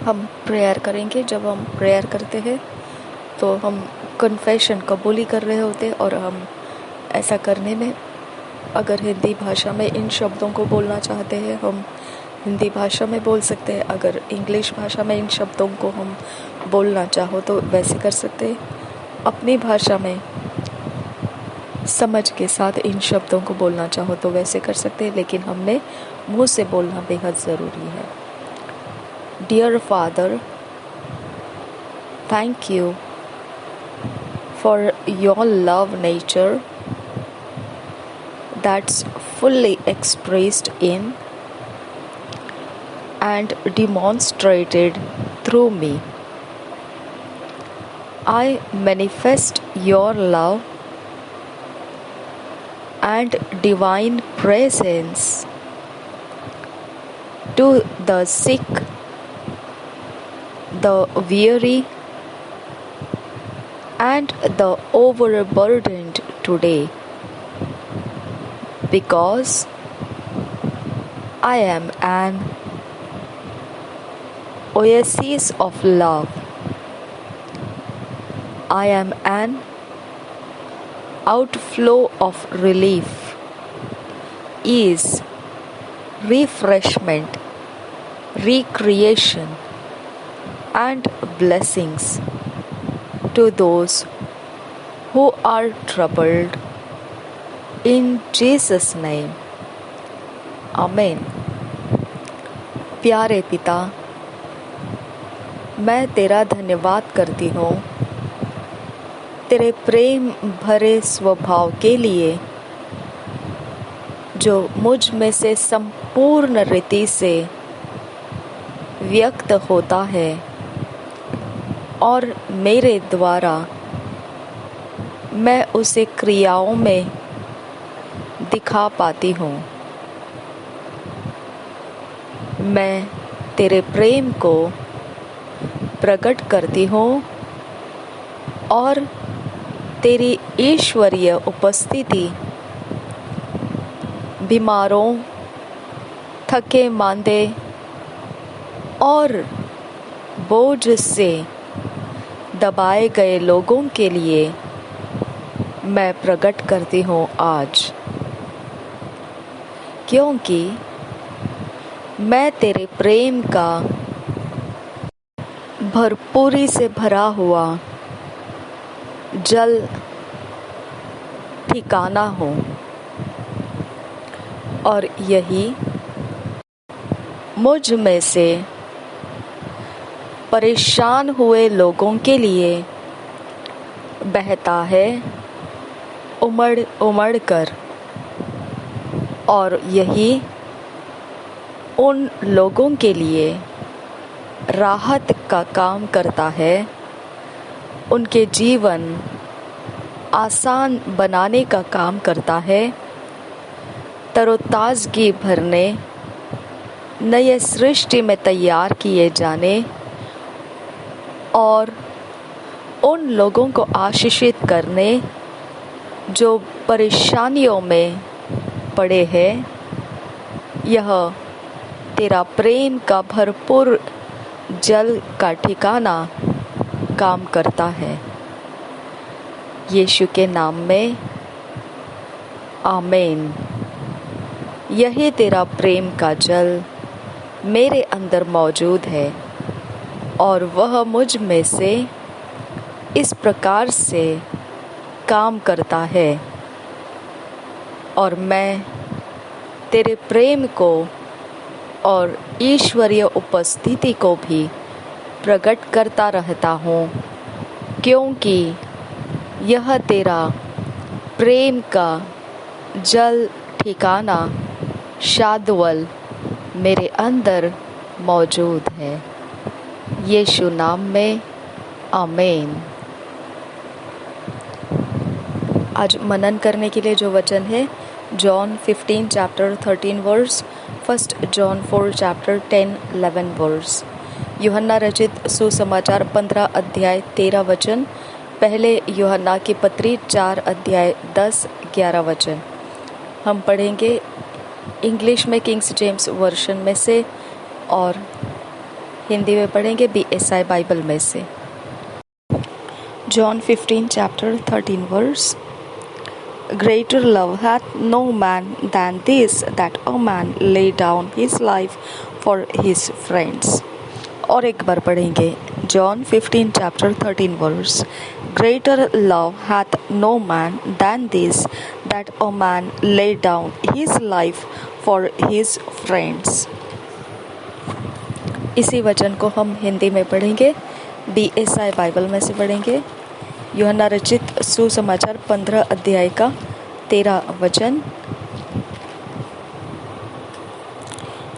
हम प्रेयर करेंगे। जब हम प्रेयर करते हैं तो हम कन्फेशन कबूली कर रहे होते, और हम ऐसा करने में अगर हिंदी भाषा में इन शब्दों को बोलना चाहते हैं हम हिंदी भाषा में बोल सकते हैं। अगर इंग्लिश भाषा में इन शब्दों को हम बोलना चाहो तो वैसे कर सकते हैं। अपनी भाषा में समझ के साथ इन शब्दों को बोलना चाहो तो वैसे कर सकते हैं, लेकिन हमने मुंह से बोलना बेहद ज़रूरी है। Dear father, thank you for your love nature that's fully expressed in and demonstrated through me. I manifest your love and divine presence to the sick, the weary, and the overburdened today. Because I am an oasis of love. I am an outflow of relief, ease, refreshment, recreation, and blessings to those who are troubled. In Jesus' name, Amen. प्यारे पिता, मैं तेरा धन्यवाद करती हूँ तेरे प्रेम भरे स्वभाव के लिए, जो मुझ में से संपूर्ण रीति से व्यक्त होता है और मेरे द्वारा मैं उसे क्रियाओं में दिखा पाती हूँ। मैं तेरे प्रेम को प्रकट करती हूँ और तेरी ईश्वरीय उपस्थिति बीमारों, थके मांदे और बोझ से दबाए गए लोगों के लिए मैं प्रकट करती हूँ आज, क्योंकि मैं तेरे प्रेम का भरपूरी से भरा हुआ जल ठिकाना हूँ, और यही मुझ में से परेशान हुए लोगों के लिए बहता है उमड़ उमड़ कर, और यही उन लोगों के लिए राहत का काम करता है, उनके जीवन आसान बनाने का काम करता है, तरोताज़गी भरने, नए सृष्टि में तैयार किए जाने और उन लोगों को आशीषित करने जो परेशानियों में पड़े हैं। यह तेरा प्रेम का भरपूर जल का ठिकाना काम करता है। यीशु के नाम में आमीन। यही तेरा प्रेम का जल मेरे अंदर मौजूद है और वह मुझ में से इस प्रकार से काम करता है, और मैं तेरे प्रेम को और ईश्वरीय उपस्थिति को भी प्रकट करता रहता हूँ, क्योंकि यह तेरा प्रेम का जल ठिकाना शाद्वल मेरे अंदर मौजूद है। यीशु नाम में आमीन। आज मनन करने के लिए जो वचन है John 15 chapter 13 verse, 1 John 4 chapter 10-11 verse. यूहन्ना रचित सुसमाचार 15 अध्याय 13 वचन, पहले यूहन्ना की पत्री 4 अध्याय 10-11 वचन। हम पढ़ेंगे इंग्लिश में किंग्स जेम्स वर्शन में से और हिंदी में पढ़ेंगे BSI बाइबल में से। John 15 chapter 13 verse. Greater love hath no man than this, that a man lay down his life for his friends. और एक बार पढ़ेंगे John 15 chapter 13 verse. Greater love hath no man than this, that a man lay down his life for his friends. इसी वचन को हम हिंदी में पढ़ेंगे, BSI Bible में से पढ़ेंगे। यूहन्ना रचित सुसमाचार 15 अध्याय का 13 वचन।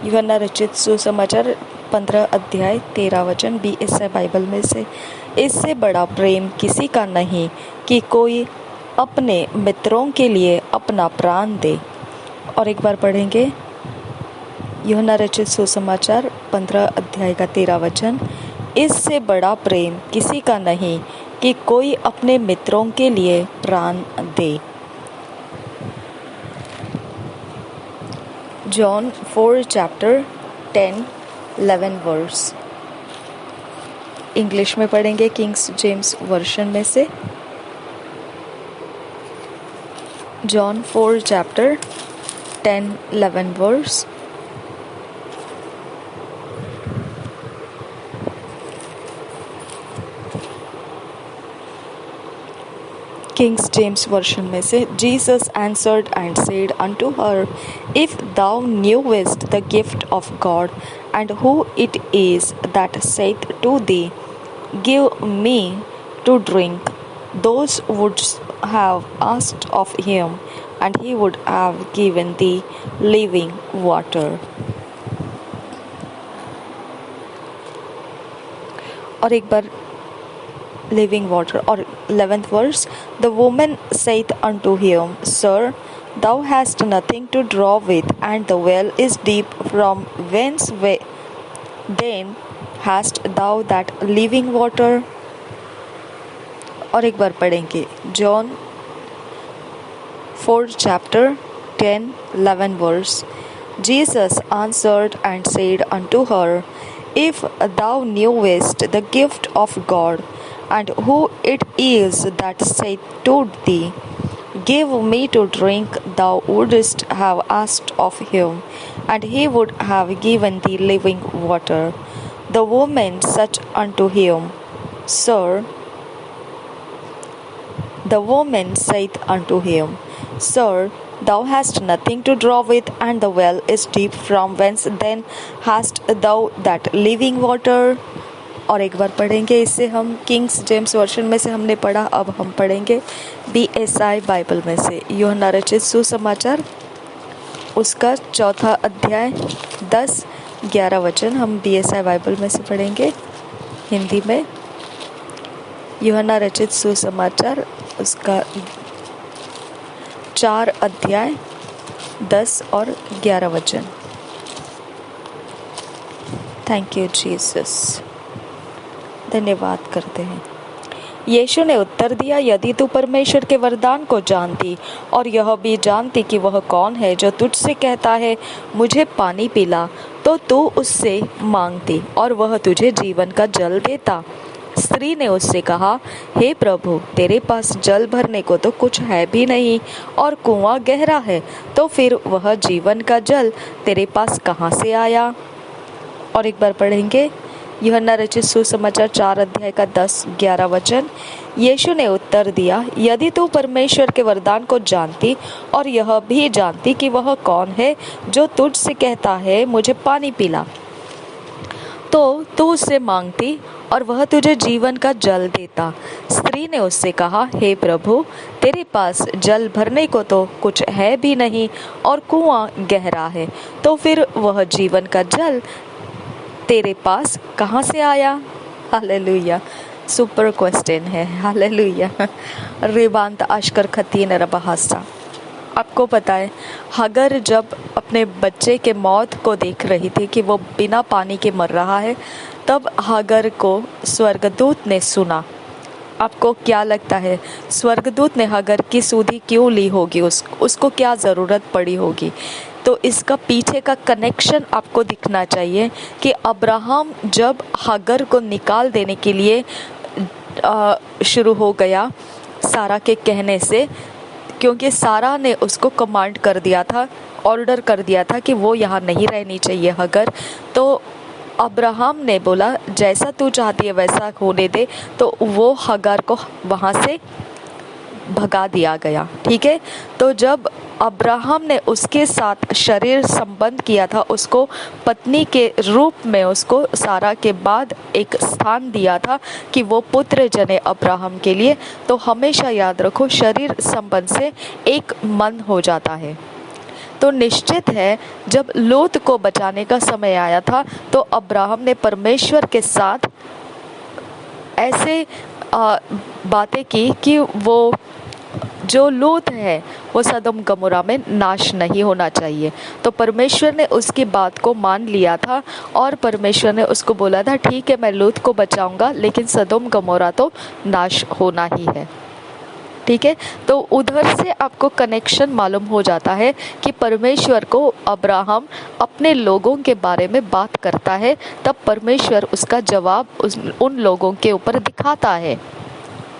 यूहन्ना रचित सुसमाचार 15 अध्याय 13 वचन BSI बाइबल में से। इससे बड़ा प्रेम किसी का नहीं कि कोई अपने मित्रों के लिए अपना प्राण दे। और एक बार पढ़ेंगे यूहन्ना रचित सुसमाचार 15 अध्याय का 13 वचन। इससे बड़ा प्रेम किसी का नहीं कि कोई अपने मित्रों के लिए प्राण दे। John 4 chapter 10-11 verse। इंग्लिश में पढ़ेंगे किंग्स जेम्स वर्शन में से। John 4 chapter 10-11 verse। Kings James version में से। Jesus answered and said unto her, If thou knewest the gift of God, and who it is that saith to thee, Give me to drink, thou wouldst have asked of him, and he would have given thee living water. और एक बार living water। और 11th verse। The woman saith unto him, Sir, thou hast nothing to draw with, and the well is deep. From whence then hast thou that living water? और एक बार पढ़ेंगे John 4 chapter 10-11 verse। Jesus answered and said unto her, If thou knewest the gift of God, and who it is that saith to thee, Give me to drink, thou wouldst have asked of him, and he would have given thee living water. The woman said unto him, Sir, thou hast nothing to draw with, and the well is deep. From whence then hast thou that living water? और एक बार पढ़ेंगे इससे। हम Kings James version में से हमने पढ़ा, अब हम पढ़ेंगे BSI बाइबल में से। यूहन्ना रचित सुसमाचार उसका 4 अध्याय 10-11 वचन हम BSI बाइबल में से पढ़ेंगे हिंदी में। यूहन्ना रचित सुसमाचार उसका 4 अध्याय 10 और 11 वचन। Thank you Jesus. धन्यवाद करते हैं। यीशु ने उत्तर दिया, यदि तू परमेश्वर के वरदान को जानती और यह भी जानती कि वह कौन है जो तुझसे कहता है मुझे पानी पिला, तो तू उससे मांगती और वह तुझे जीवन का जल देता। स्त्री ने उससे कहा, हे प्रभु, तेरे पास जल भरने को तो कुछ है भी नहीं, और कुआं गहरा है, तो फिर वह जीवन का जल तेरे पास कहाँ से आया? और एक बार पढ़ेंगे यूहन्ना रचित सुसमाचार 4 अध्याय का 10-11 वचन। यीशु ने उत्तर दिया, यदि तू परमेश्वर के वरदान को जानती और यह भी जानती कि वह कौन है जो तुझसे कहता है मुझे पानी पिला, तो तू उससे मांगती और वह तुझे जीवन का जल देता। स्त्री ने उससे कहा, हे प्रभु, तेरे पास जल भरने को तो कुछ है भी नहीं, और कुआं गहरा है, तो फिर वह जीवन का जल तेरे पास कहाँ से आया? हालेलुया। सुपर क्वेश्चन है। हालेलुया। रिबांत आशकर खतीन रबहासा। आपको पता है, हगर जब अपने बच्चे के मौत को देख रही थी कि वो बिना पानी के मर रहा है, तब हगर को स्वर्गदूत ने सुना। आपको क्या लगता है, स्वर्गदूत ने हगर की सुधि क्यों ली होगी? उसको क्या ज़रूरत पड़ी होगी? तो इसका पीछे का कनेक्शन आपको दिखना चाहिए कि अब्राहम जब हागर को निकाल देने के लिए शुरू हो गया सारा के कहने से, क्योंकि सारा ने उसको कमांड कर दिया था, ऑर्डर कर दिया था कि वो यहाँ नहीं रहनी चाहिए हागर, तो अब्राहम ने बोला जैसा तू चाहती है वैसा होने दे, तो वो हागर को वहाँ से भगा दिया गया। ठीक है, तो जब अब्राहम ने उसके साथ शरीर संबंध किया था, उसको पत्नी के रूप में उसको सारा के बाद एक स्थान दिया था कि वो पुत्र जने अब्राहम के लिए, तो हमेशा याद रखो शरीर संबंध से एक मन हो जाता है। तो निश्चित है जब लोत को बचाने का समय आया था तो अब्राहम ने परमेश्वर के साथ ऐसे बातें की कि वो जो लोत है वो सदोम गमोरा में नाश नहीं होना चाहिए। तो परमेश्वर ने उसकी बात को मान लिया था और परमेश्वर ने उसको बोला था ठीक है मैं लोत को बचाऊंगा, लेकिन सदोम गमोरा तो नाश होना ही है। ठीक है, तो उधर से आपको कनेक्शन मालूम हो जाता है कि परमेश्वर को अब्राहम अपने लोगों के बारे में बात करता है, तब परमेश्वर उसका जवाब उन लोगों के ऊपर दिखाता है।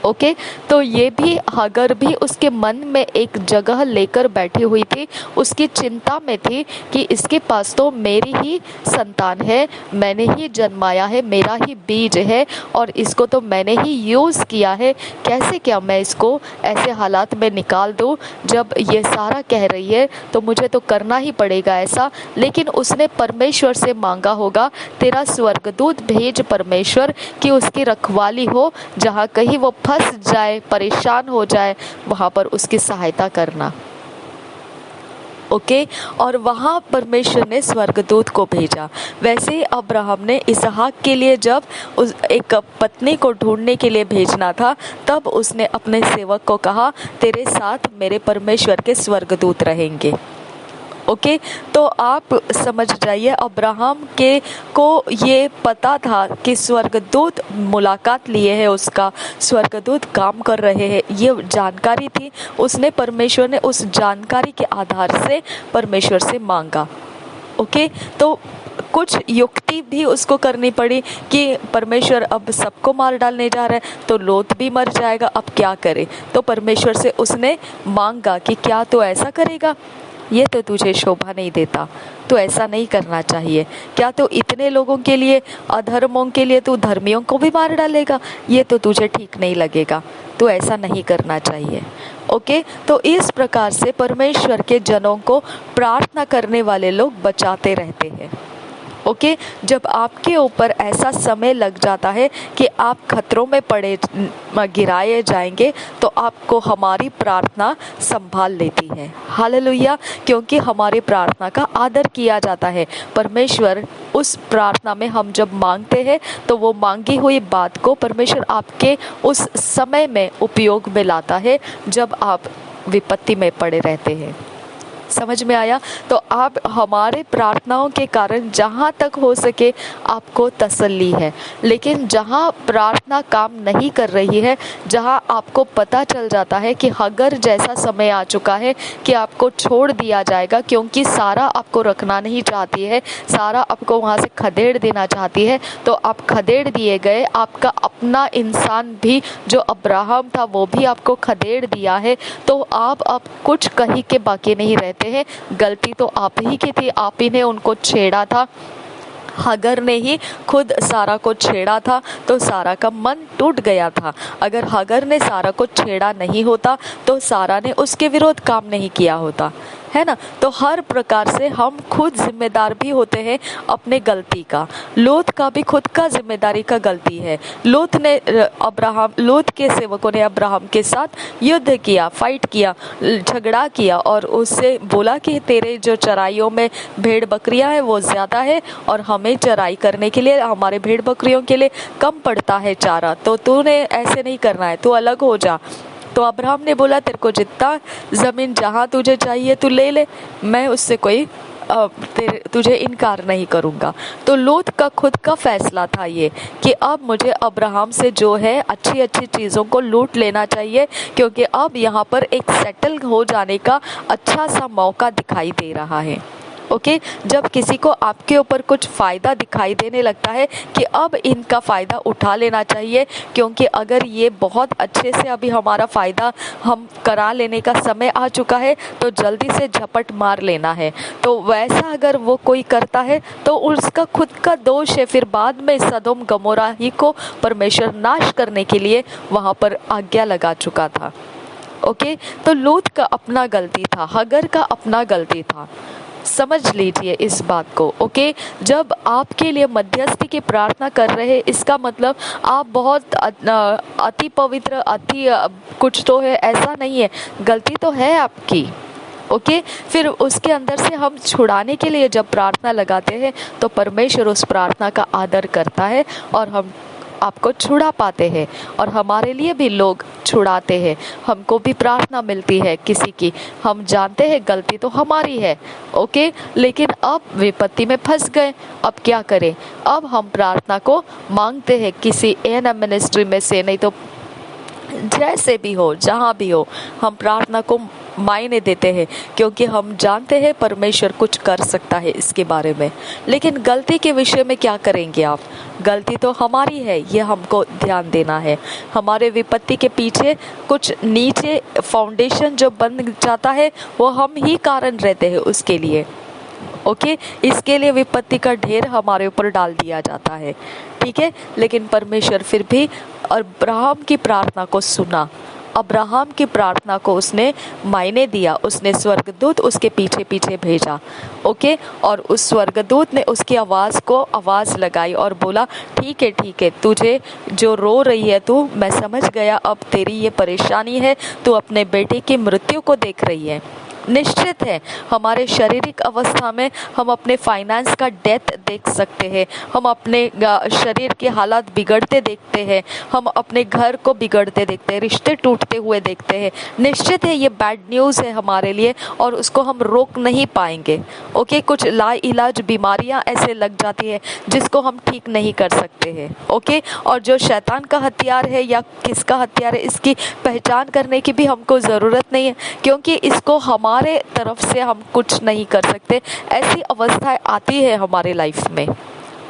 ओके, तो ये भी हागर भी उसके मन में एक जगह लेकर बैठी हुई थी, उसकी चिंता में थी कि इसके पास तो मेरी ही संतान है, मैंने ही जन्माया है, मेरा ही बीज है और इसको तो मैंने ही यूज़ किया है, कैसे क्या मैं इसको ऐसे हालात में निकाल दूँ। जब ये सारा कह रही है तो मुझे तो करना ही पड़ेगा ऐसा। लेकिन उसने परमेश्वर से मांगा होगा तेरा स्वर्गदूत भेज परमेश्वर कि उसकी रखवाली हो, जहाँ कहीं वो फंस जाए, परेशान हो जाए, वहां पर उसकी सहायता करना। ओके, और वहां परमेश्वर ने स्वर्गदूत को भेजा। वैसे ही अब्राहम ने इसहाक के लिए जब उस एक पत्नी को ढूंढने के लिए भेजना था, तब उसने अपने सेवक को कहा तेरे साथ मेरे परमेश्वर के स्वर्गदूत रहेंगे। ओके, तो आप समझ जाइए अब्राहम के को ये पता था कि स्वर्गदूत मुलाकात लिए है, उसका स्वर्गदूत काम कर रहे हैं, ये जानकारी थी। उसने परमेश्वर ने उस जानकारी के आधार से परमेश्वर से मांगा। ओके, तो कुछ युक्ति भी उसको करनी पड़ी कि परमेश्वर अब सबको मार डालने जा रहा है तो लोत भी मर जाएगा, अब क्या करे। तो परमेश्वर से उसने मांगा कि क्या तू ऐसा करेगा, ये तो तुझे शोभा नहीं देता, तो ऐसा नहीं करना चाहिए। क्या तो इतने लोगों के लिए, अधर्मों के लिए तू धर्मियों को भी मार डालेगा, ये तो तुझे ठीक नहीं लगेगा, तो ऐसा नहीं करना चाहिए। ओके, तो इस प्रकार से परमेश्वर के जनों को प्रार्थना करने वाले लोग बचाते रहते हैं। ओके, जब आपके ऊपर ऐसा समय लग जाता है कि आप खतरों में पड़े गिराए जाएंगे, तो आपको हमारी प्रार्थना संभाल लेती है। हालेलुया, क्योंकि हमारी प्रार्थना का आदर किया जाता है। परमेश्वर उस प्रार्थना में हम जब मांगते हैं तो वो मांगी हुई बात को परमेश्वर आपके उस समय में उपयोग में लाता है जब आप विपत्ति में पड़े रहते हैं। समझ में आया? तो आप हमारे प्रार्थनाओं के कारण जहाँ तक हो सके आपको तसल्ली है, लेकिन जहाँ प्रार्थना काम नहीं कर रही है, जहाँ आपको पता चल जाता है कि अगर जैसा समय आ चुका है कि आपको छोड़ दिया जाएगा, क्योंकि सारा आपको रखना नहीं चाहती है, सारा आपको वहाँ से खदेड़ देना चाहती है, तो आप खदेड़ दिए गए। आपका अपना इंसान भी जो अब्राहम था वो भी आपको खदेड़ दिया है, तो आप अब कुछ कहीं के बाकी नहीं रहते हैं। गलती तो आप ही की थी, आप ही ने उनको छेड़ा था। हागर ने ही खुद सारा को छेड़ा था, तो सारा का मन टूट गया था। अगर हागर ने सारा को छेड़ा नहीं होता तो सारा ने उसके विरोध काम नहीं किया होता, है ना। तो हर प्रकार से हम खुद जिम्मेदार भी होते हैं अपने गलती का। लोत का भी खुद का जिम्मेदारी का गलती है। लोत के सेवकों ने अब्राहम के साथ युद्ध किया, फाइट किया, झगड़ा किया और उससे बोला कि तेरे जो चराइयों में भेड़ बकरियां हैं वो ज्यादा है और हमें चराई करने के लिए हमारे भेड़ बकरियों के लिए कम पड़ता है चारा, तो तूने ऐसे नहीं करना है, तू अलग हो जा। तो अब्राहम ने बोला तेरे को जितना जमीन जहाँ तुझे चाहिए तू ले ले, मैं उससे कोई तुझे इनकार नहीं करूँगा। तो लूत का खुद का फैसला था ये कि अब मुझे अब्राहम से जो है अच्छी अच्छी चीज़ों को लूट लेना चाहिए, क्योंकि अब यहाँ पर एक सेटल हो जाने का अच्छा सा मौका दिखाई दे रहा है। ओके, जब किसी को आपके ऊपर कुछ फ़ायदा दिखाई देने लगता है कि अब इनका फ़ायदा उठा लेना चाहिए, क्योंकि अगर ये बहुत अच्छे से अभी हमारा फ़ायदा हम करा लेने का समय आ चुका है तो जल्दी से झपट मार लेना है। तो वैसा अगर वो कोई करता है तो उसका खुद का दोष है। फिर बाद में सदोम गमोरा ही को परमेश्वर नाश करने के लिए वहाँ पर आज्ञा लगा चुका था। ओके, तो लूत का अपना गलती था, हगर का अपना गलती था। समझ लीजिए इस बात को। ओके, जब आपके लिए मध्यस्थी की प्रार्थना कर रहे, इसका मतलब आप बहुत अति पवित्र, अति कुछ तो है, ऐसा नहीं है। गलती तो है आपकी। ओके, फिर उसके अंदर से हम छुड़ाने के लिए जब प्रार्थना लगाते हैं तो परमेश्वर उस प्रार्थना का आदर करता है और हम आपको छुड़ा पाते हैं। और हमारे लिए भी लोग छुड़ाते हैं, हमको भी प्रार्थना मिलती है किसी की, हम जानते हैं गलती तो हमारी है। ओके, लेकिन अब विपत्ति में फंस गए, अब क्या करें? अब हम प्रार्थना को मांगते हैं किसी एएनएम मिनिस्ट्री में से, नहीं तो जैसे भी हो, जहाँ भी हो, हम प्रार्थना को मायने देते हैं, क्योंकि हम जानते हैं परमेश्वर कुछ कर सकता है इसके बारे में। लेकिन गलती के विषय में क्या करेंगे आप? गलती तो हमारी है, ये हमको ध्यान देना है। हमारे विपत्ति के पीछे कुछ नीचे फाउंडेशन जो बन जाता है वो हम ही कारण रहते हैं उसके लिए। ओके, इसके लिए विपत्ति का ढेर हमारे ऊपर डाल दिया जाता है, ठीक है। लेकिन परमेश्वर फिर भी अब्राहम की प्रार्थना को सुना, अब्राहम की प्रार्थना को उसने मायने दिया, उसने स्वर्गदूत उसके पीछे पीछे भेजा। ओके, और उस स्वर्गदूत ने उसकी आवाज़ को आवाज़ लगाई और बोला ठीक है, तुझे जो रो रही है तू, मैं समझ गया, अब तेरी ये परेशानी है, तू अपने बेटे की मृत्यु को देख रही है। निश्चित है हमारे शारीरिक अवस्था में हम अपने फाइनेंस का डेथ देख सकते हैं, हम अपने शरीर के हालात बिगड़ते देखते हैं, हम अपने घर को बिगड़ते देखते हैं, रिश्ते टूटते हुए देखते हैं। निश्चित है ये बैड न्यूज़ है हमारे लिए और उसको हम रोक नहीं पाएंगे। ओके, कुछ लाइलाज बीमारियां ऐसे लग जाती है जिसको हम ठीक नहीं कर सकते हैं। ओके, और जो शैतान का हथियार है या किसका हथियार है, इसकी पहचान करने की भी हमको ज़रूरत नहीं है, क्योंकि इसको हमारे तरफ से हम कुछ नहीं कर सकते। ऐसी अवस्थाएं आती है हमारे लाइफ में।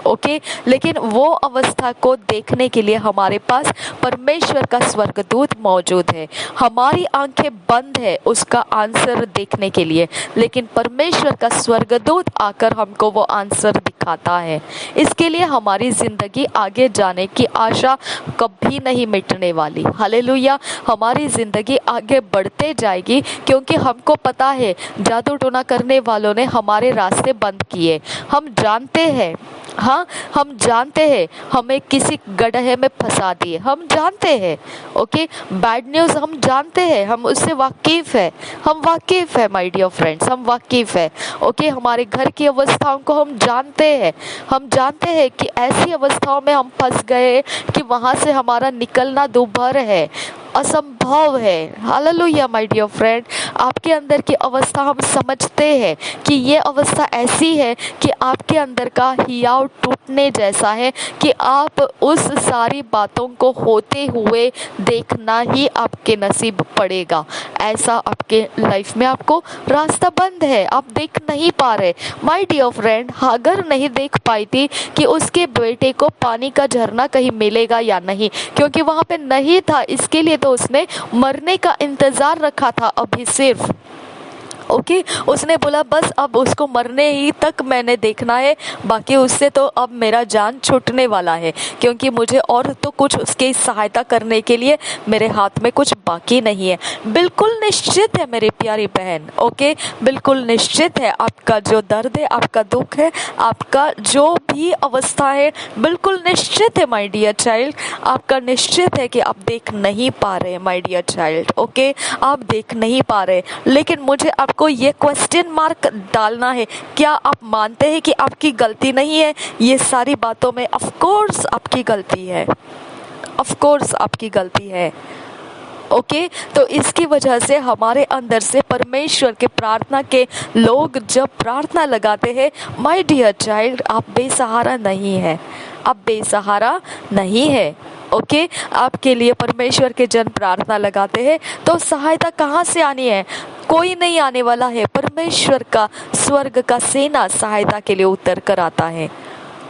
ओके, लेकिन वो अवस्था को देखने के लिए हमारे पास परमेश्वर का स्वर्गदूत मौजूद है। हमारी आंखें बंद है उसका आंसर देखने के लिए, लेकिन परमेश्वर का स्वर्गदूत आकर हमको वो आंसर दिखाता है। इसके लिए हमारी जिंदगी आगे जाने की आशा कभी नहीं मिटने वाली। हालेलुया, हमारी जिंदगी आगे बढ़ते जाएगी, क्योंकि हमको पता है जादू टोना करने वालों ने हमारे रास्ते बंद किए। हम जानते हैं, हाँ हम जानते हैं हमें किसी गड्ढे में फंसा दिए, हम जानते हैं। ओके, बैड न्यूज़ हम जानते हैं, हम उससे वाकिफ है, हम वाकिफ है माय डियर फ्रेंड्स, हम वाकिफ है। ओके, हमारे घर की अवस्थाओं को हम जानते हैं, हम जानते हैं कि ऐसी अवस्थाओं में हम फंस गए कि वहाँ से हमारा निकलना दुभर है, असंभव है। हालेलुया माय डियर फ्रेंड, आपके अंदर की अवस्था हम समझते हैं कि ये अवस्था ऐसी है कि आपके अंदर का हियाव टूटने जैसा है कि आप उस सारी बातों को होते हुए देखना ही आपके नसीब पड़ेगा। ऐसा आपके लाइफ में आपको रास्ता बंद है, आप देख नहीं पा रहे। माय डियर फ्रेंड, हागर नहीं देख पाई थी कि उसके बेटे को पानी का झरना कहीं मिलेगा या नहीं, क्योंकि वहां पे नहीं था। इसके लिए तो उसने मरने का इंतजार रखा था अभी सिर्फ। ओके, उसने बोला बस अब उसको मरने ही तक मैंने देखना है, बाकी उससे तो अब मेरा जान छूटने वाला है, क्योंकि मुझे और तो कुछ उसकी सहायता करने के लिए मेरे हाथ में कुछ बाकी नहीं है। बिल्कुल निश्चित है मेरी प्यारी बहन, ओके, बिल्कुल निश्चित है आपका जो दर्द है, आपका दुख है, आपका जो भी अवस्था है, बिल्कुल निश्चित है माय डियर चाइल्ड, आपका निश्चित है कि आप देख नहीं पा रहे माय डियर चाइल्ड। ओके, आप देख नहीं पा रहे, लेकिन मुझे आपको ये क्वेश्चन मार्क डालना है, क्या आप मानते हैं कि आपकी गलती नहीं है ये सारी बातों में? ऑफ कोर्स आपकी गलती है, ऑफ कोर्स आपकी गलती है। ओके, तो इसकी वजह से हमारे अंदर से परमेश्वर के प्रार्थना के लोग जब प्रार्थना लगाते हैं, माय डियर चाइल्ड, आप बेसहारा नहीं है, आप बेसहारा नहीं है। ओके, आपके लिए परमेश्वर के जन प्रार्थना लगाते हैं, तो सहायता कहाँ से आनी है? कोई नहीं आने वाला है, परमेश्वर का स्वर्ग का सेना सहायता के लिए उतर कर आता है।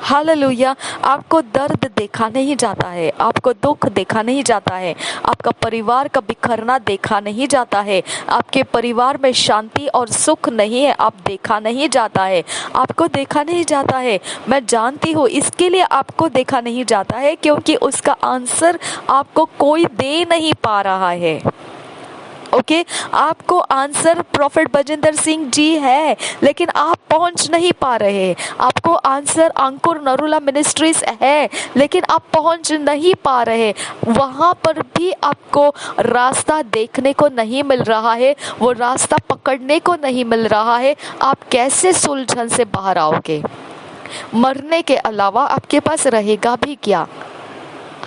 हालेलुया। आपको दर्द देखा नहीं जाता है, आपको दुख देखा नहीं जाता है, आपका परिवार का बिखरना देखा नहीं जाता है, आपके परिवार में शांति और सुख नहीं है, आप देखा नहीं जाता है, आपको देखा नहीं जाता है। मैं जानती हूँ इसके लिए आपको देखा नहीं जाता है, क्योंकि उसका आंसर आपको कोई दे नहीं पा रहा है। ओके, आपको आंसर प्रोफेट बजिंदर सिंह जी है, लेकिन आप पहुंच नहीं पा रहे। आपको आंसर अंकुर नरूला मिनिस्ट्रीज है, लेकिन आप पहुंच नहीं पा रहे। वहां पर भी आपको रास्ता देखने को नहीं मिल रहा है, वो रास्ता पकड़ने को नहीं मिल रहा है। आप कैसे सुलझन से बाहर आओगे? मरने के अलावा आपके पास रहेगा भी क्या?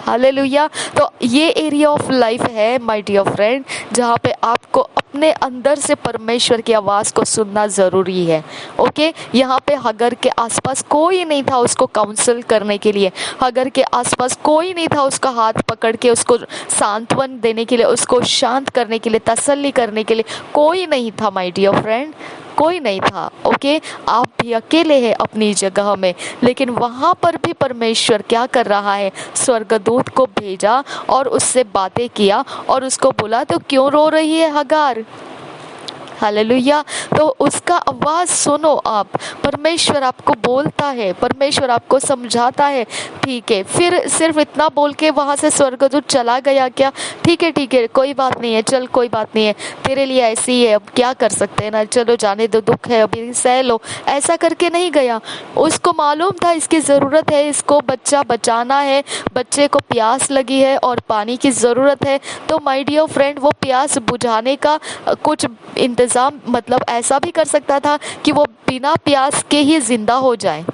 हालेलुया। तो ये एरिया ऑफ लाइफ है माय डियर फ्रेंड, जहाँ पे आपको अपने अंदर से परमेश्वर की आवाज़ को सुनना ज़रूरी है। ओके, यहाँ पे हगर के आसपास कोई नहीं था उसको काउंसल करने के लिए, हगर के आसपास कोई नहीं था उसका हाथ पकड़ के उसको सांत्वन देने के लिए, उसको शांत करने के लिए, तसल्ली करने के लिए कोई नहीं था माय डियर फ्रेंड, कोई नहीं था। ओके, आप भी अकेले हैं अपनी जगह में, लेकिन वहाँ पर भी परमेश्वर क्या कर रहा है? स्वर्गदूत को भेजा और उससे बातें किया और उसको बोला, तो क्यों रो रही है हगार? हालेलुया। तो उसका आवाज़ सुनो आप, परमेश्वर आपको बोलता है, परमेश्वर आपको समझाता है। ठीक है, फिर सिर्फ इतना बोल के वहाँ से स्वर्गदूत चला गया क्या? ठीक है, कोई बात नहीं है, चल कोई बात नहीं है, तेरे लिए ऐसी ही है, अब क्या कर सकते हैं ना, चलो जाने दो, दुख है अभी सह लो, ऐसा करके नहीं गया। उसको मालूम था इसकी ज़रूरत है, इसको बच्चा बचाना है, बच्चे को प्यास लगी है और पानी की ज़रूरत है। तो माय डियर फ्रेंड, वो प्यास बुझाने का कुछ इंतज़ाम, मतलब ऐसा भी कर सकता था कि वो बिना प्यास के ही जिंदा हो जाए।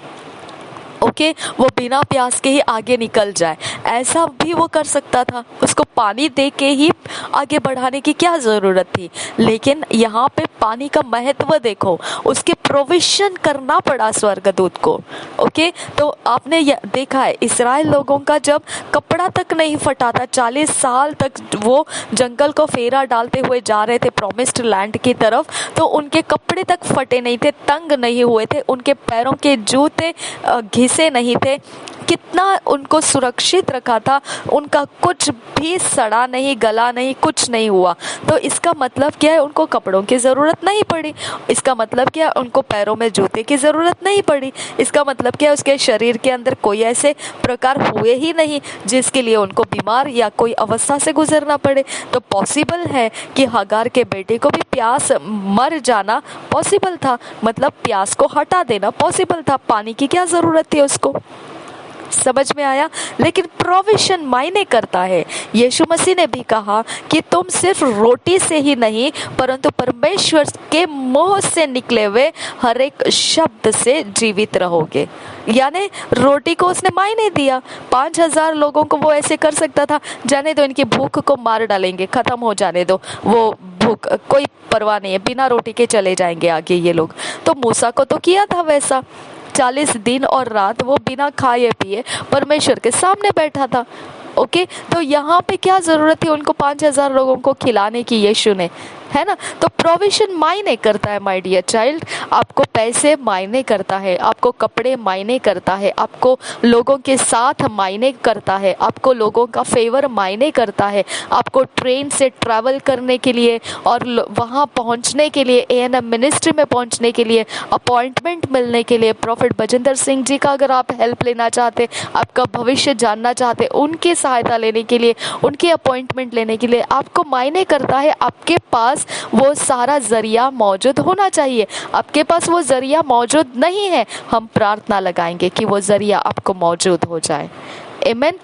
ओके, वो बिना प्यास के ही आगे निकल जाए, ऐसा भी वो कर सकता था। उसको पानी दे के ही आगे बढ़ाने की क्या ज़रूरत थी? लेकिन यहाँ पे पानी का महत्व देखो, उसके प्रोविज़न करना पड़ा स्वर्गदूत को। ओके, तो आपने देखा है इस्राएल लोगों का जब कपड़ा तक नहीं फटा था, 40 साल तक वो जंगल को फेरा डालते हुए जा रहे थे प्रॉमिस्ड लैंड की तरफ, तो उनके कपड़े तक फटे नहीं थे, तंग नहीं हुए थे, उनके पैरों के जूते घिसे नहीं थे, कितना उनको सुरक्षित रखा था, उनका कुछ भी सड़ा नहीं, गला नहीं, कुछ नहीं हुआ। तो इसका मतलब क्या है? उनको कपड़ों की ज़रूरत नहीं पड़ी। इसका मतलब क्या है? उनको पैरों में जूते की ज़रूरत नहीं पड़ी। इसका मतलब क्या है? उसके शरीर के अंदर कोई ऐसे प्रकार हुए ही नहीं जिसके लिए उनको बीमार या कोई अवस्था से गुजरना पड़े। तो पॉसिबल है कि हगार के बेटे को भी प्यास मर जाना पॉसिबल था, मतलब प्यास को हटा देना पॉसिबल था। पानी की क्या ज़रूरत थी उसको? समझ में आया? लेकिन प्रोविजन मायने करता है। यीशु मसीह ने भी कहा कि तुम सिर्फ रोटी से ही नहीं परंतु परमेश्वर के मुंह से निकले हुए हर एक शब्द से जीवित रहोगे। यानी रोटी को उसने मायने दिया। 5000 लोगों को वो ऐसे कर सकता था, जाने दो इनकी भूख को मार डालेंगे, खत्म हो जाने दो, वो भूख कोई परवाह नहीं है, बिना रोटी के चले जाएंगे आगे ये लोग। तो मूसा को तो किया था वैसा, 40 दिन और रात वो बिना खाए पिए परमेश्वर के सामने बैठा था। ओके, तो यहाँ पे क्या ज़रूरत थी उनको 5000 लोगों को खिलाने की? यीशु ने, है ना? तो प्रोविजन मायने करता है माय डियर चाइल्ड। आपको पैसे मायने करता है, आपको कपड़े मायने करता है, आपको लोगों के साथ मायने करता है, आपको लोगों का फेवर मायने करता है, आपको ट्रेन से ट्रैवल करने के लिए और वहाँ पहुँचने के लिए, ANM मिनिस्ट्री में पहुँचने के लिए, अपॉइंटमेंट मिलने के लिए, प्रोफेट बजिंदर सिंह जी का अगर आप हेल्प लेना चाहते, आपका भविष्य जानना चाहते, उनकी सहायता लेने के लिए, उनकी अपॉइंटमेंट लेने के लिए आपको मायने करता है आपके पास वो सारा जरिया मौजूद होना चाहिए। आपके पास वो जरिया मौजूद नहीं है, हम प्रार्थना लगाएंगे कि वो जरिया आपको मौजूद हो जाए। आमीन।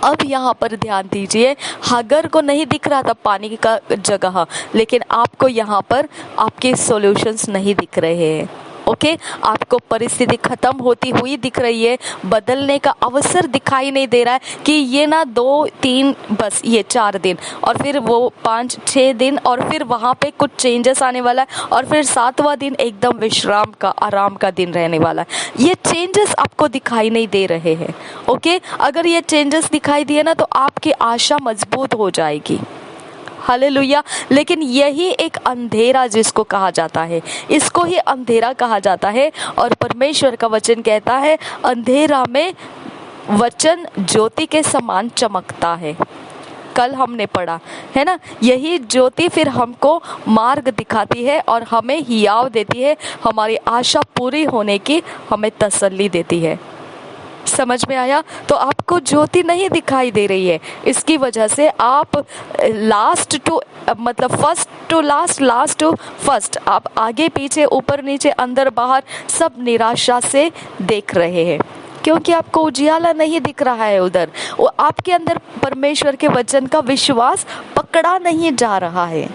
अब यहाँ पर ध्यान दीजिए, हगर को नहीं दिख रहा था पानी का जगह, लेकिन आपको यहाँ पर आपके सॉल्यूशंस नहीं दिख रहे हैं। ओके, आपको परिस्थिति खत्म होती हुई दिख रही है, बदलने का अवसर दिखाई नहीं दे रहा है कि ये ना 2-3 बस ये 4 दिन और फिर वो 5-6 दिन और फिर वहाँ पे कुछ चेंजेस आने वाला है और फिर 7वां दिन एकदम विश्राम का, आराम का दिन रहने वाला है। ये चेंजेस आपको दिखाई नहीं दे रहे हैं। ओके, अगर ये चेंजेस दिखाई दिए ना तो आपकी आशा मजबूत हो जाएगी। हालेलुया। लेकिन यही एक अंधेरा जिसको कहा जाता है, इसको ही अंधेरा कहा जाता है। और परमेश्वर का वचन कहता है अंधेरा में वचन ज्योति के समान चमकता है। कल हमने पढ़ा है ना, यही ज्योति फिर हमको मार्ग दिखाती है और हमें हियाव देती है, हमारी आशा पूरी होने की हमें तसल्ली देती है। समझ में आया? तो आपको ज्योति नहीं दिखाई दे रही है, इसकी वजह से आप लास्ट टू मतलब first to last, last to first, आप आगे पीछे ऊपर नीचे अंदर बाहर सब निराशा से देख रहे हैं, क्योंकि आपको उजियाला नहीं दिख रहा है उधर। वो आपके अंदर परमेश्वर के वचन का विश्वास पकड़ा नहीं जा रहा है।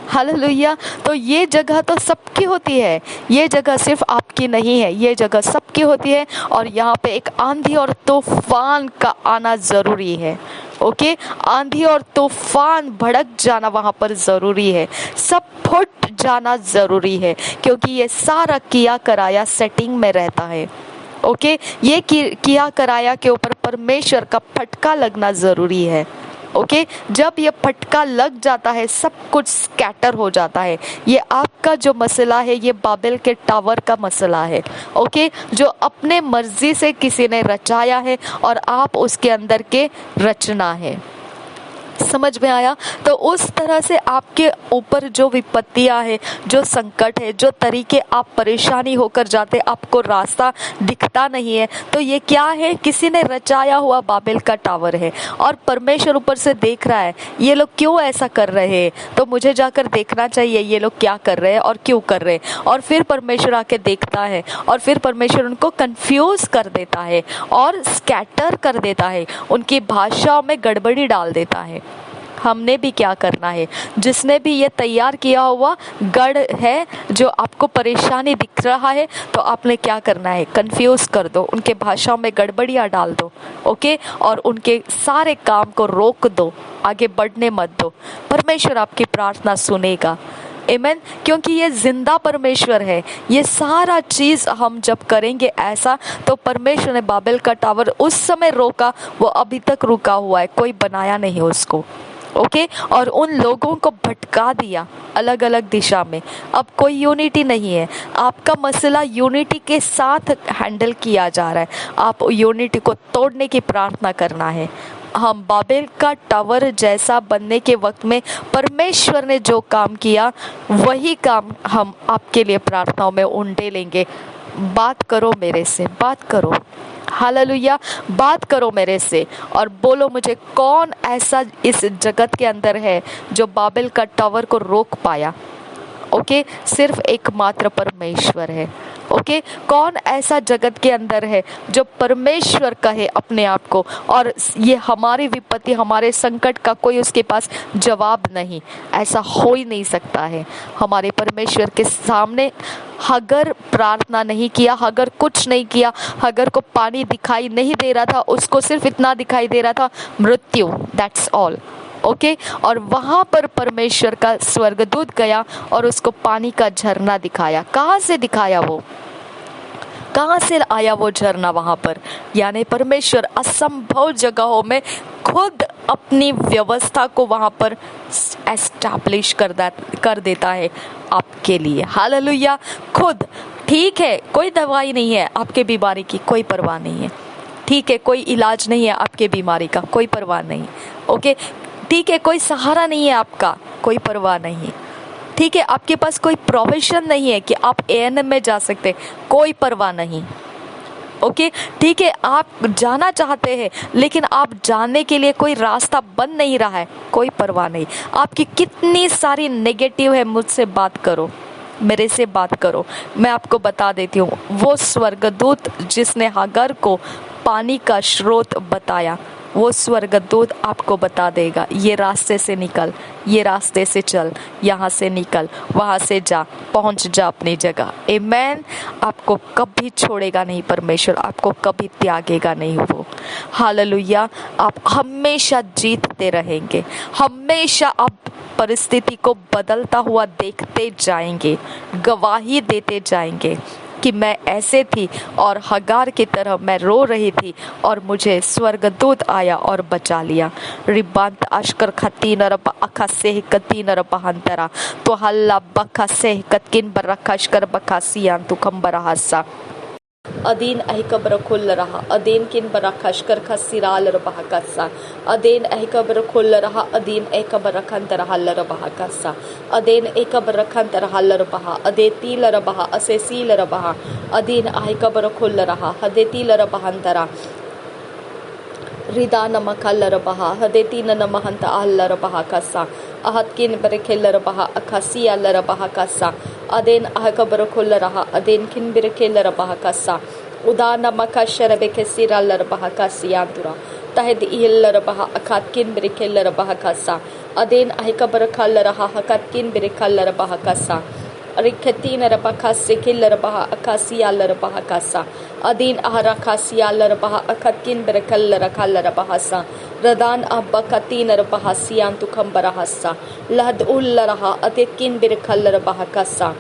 हालेलुया। तो ये जगह तो सबकी होती है, ये जगह सिर्फ आपकी नहीं है, ये जगह सबकी होती है। और यहाँ पे एक आंधी और तूफान का आना जरूरी है। ओके, आंधी और तूफान भड़क जाना वहाँ पर ज़रूरी है, सब फुट जाना ज़रूरी है, क्योंकि ये सारा किया कराया सेटिंग में रहता है। ओके, ये किया कराया के ऊपर परमेश्वर का फटका लगना ज़रूरी है। ओके, जब ये फटका लग जाता है सब कुछ स्कैटर हो जाता है। ये आपका जो मसला है ये बाबेल के टावर का मसला है। ओके, जो अपने मर्जी से किसी ने रचाया है और आप उसके अंदर के रचना है। समझ में आया? तो उस तरह से आपके ऊपर जो विपत्तियां है, जो संकट है, जो तरीके आप परेशानी होकर जाते, आपको रास्ता दिखता नहीं है, तो ये क्या है? किसी ने रचाया हुआ बाबेल का टावर है और परमेश्वर ऊपर से देख रहा है ये लोग क्यों ऐसा कर रहे हैं, तो मुझे जाकर देखना चाहिए ये लोग क्या कर रहे हैं और क्यों कर रहे हैं। और फिर परमेश्वर आके देखता है और फिर परमेश्वर उनको कंफ्यूज कर देता है और स्कैटर कर देता है, उनकी भाषाओं में गड़बड़ी डाल देता है। हमने भी क्या करना है? जिसने भी ये तैयार किया हुआ गढ़ है जो आपको परेशानी दिख रहा है, तो आपने क्या करना है? कंफ्यूज कर दो, उनके भाषाओं में गड़बड़ियाँ डाल दो। ओके, और उनके सारे काम को रोक दो, आगे बढ़ने मत दो। परमेश्वर आपकी प्रार्थना सुनेगा। आमीन। क्योंकि ये जिंदा परमेश्वर है। ये सारा चीज हम जब करेंगे ऐसा, तो परमेश्वर ने बाबेल का टावर उस समय रोका, वो अभी तक रुका हुआ है, कोई बनाया नहीं उसको। ओके, और उन लोगों को भटका दिया अलग अलग दिशा में। अब कोई यूनिटी नहीं है, आपका मसला यूनिटी के साथ हैंडल किया जा रहा है। आप यूनिटी को तोड़ने की प्रार्थना करना है। हम बाबेल का टावर जैसा बनने के वक्त में परमेश्वर ने जो काम किया वही काम हम आपके लिए प्रार्थनाओं में उंडे लेंगे। बात करो मेरे से, बात करो। हालेलुया। बात करो मेरे से और बोलो मुझे, कौन ऐसा इस जगत के अंदर है जो बाबेल का टावर को रोक पाया? ओके, सिर्फ एकमात्र परमेश्वर है। ओके, कौन ऐसा जगत के अंदर है जो परमेश्वर कहे अपने आप को, और ये हमारी विपत्ति, हमारे संकट का कोई उसके पास जवाब नहीं? ऐसा हो ही नहीं सकता है। हमारे परमेश्वर के सामने अगर प्रार्थना नहीं किया, अगर कुछ नहीं किया, अगर को पानी दिखाई नहीं दे रहा था, उसको सिर्फ इतना दिखाई दे रहा था, मृत्यु, दैट्स ऑल। ओके, और वहां पर परमेश्वर का स्वर्गदूत गया और उसको पानी का झरना दिखाया। कहाँ से दिखाया? वो कहाँ से आया वो झरना वहां पर? यानी परमेश्वर असंभव जगहों में खुद अपनी व्यवस्था को वहां पर एस्टैब्लिश कर देता है आपके लिए। हालेलुया। खुद। ठीक है, कोई दवाई नहीं है आपके बीमारी की, कोई परवाह नहीं है। ठीक है, कोई इलाज नहीं है आपके बीमारी का, कोई परवाह नहीं। ओके, ठीक है, कोई सहारा नहीं है आपका, कोई परवाह नहीं। ठीक है, आपके पास कोई प्रोविजन नहीं है कि आप एएनएम में जा सकते, कोई परवाह नहीं। ओके, ठीक है, आप जाना चाहते हैं लेकिन आप जाने के लिए कोई रास्ता बन नहीं रहा है, कोई परवाह नहीं। आपकी कितनी सारी नेगेटिव है, मुझसे बात करो, मेरे से बात करो। मैं आपको बता देती हूँ, वो स्वर्गदूत जिसने हागर को पानी का स्रोत बताया, वो स्वर्गदूत आपको बता देगा, ये रास्ते से निकल, ये रास्ते से चल, यहाँ से निकल, वहाँ से जा, पहुँच जा अपनी जगह। आमीन। आपको कभी छोड़ेगा नहीं परमेश्वर, आपको कभी त्यागेगा नहीं वो। हालेलुया। आप हमेशा जीतते रहेंगे, हमेशा आप परिस्थिति को बदलता हुआ देखते जाएंगे, गवाही देते जाएंगे कि मैं ऐसे थी और हगार की तरह मैं रो रही थी और मुझे स्वर्गदूत आया और बचा लिया। रिबांत अश्कर खती नरप अखा सेह कती नरप हंतरा तो हल्ला बखा सेह कतकिन बरखशकर बखासियान तु कंबरहसा अदीन अहिकबर खुल रहा अदीन किन बरा खशकर खसिराल रबह कस्सा अदीन अहिकबर खुल रहा अदीन एकबर खंत रहल रबह कस्सा अदीन एकबर खंत रहल रबह अदे तील रबह असे सील रबह अदीन अहिकबर खुल रहा हदे तील रबह अंतरा रिदा नमक अल्लरबहा हदेती नमहंत अल्लरबहा कस्सा अहतकिन बरखेल्लरबहा अखसी अल्लरबहा कस्सा अदेन अहकबर खुल्लरहा अदेन किन बिरखेल्लरबहा कस्सा उदा नमक शरबेकेसिर अल्लरबहा कस्सियांतुरा तहद इल्लरबहा अखतकिन बिरखेल्लरबहा कस्सा अदेन अहकबर खल्लरहा हकतकिन बिरखेल्लरबहा कस्सा रिखतीन रबखा सिकिल रबहा अकासिया लरबहा कासा अदीन अहरा खासिया लरबहा अखतकिन बरकल रखल रबहासा रदान अबकतीन रबहा सियान तुखम बरहसा लहद उल रहा अतिकिन बिरकल रबहा कासा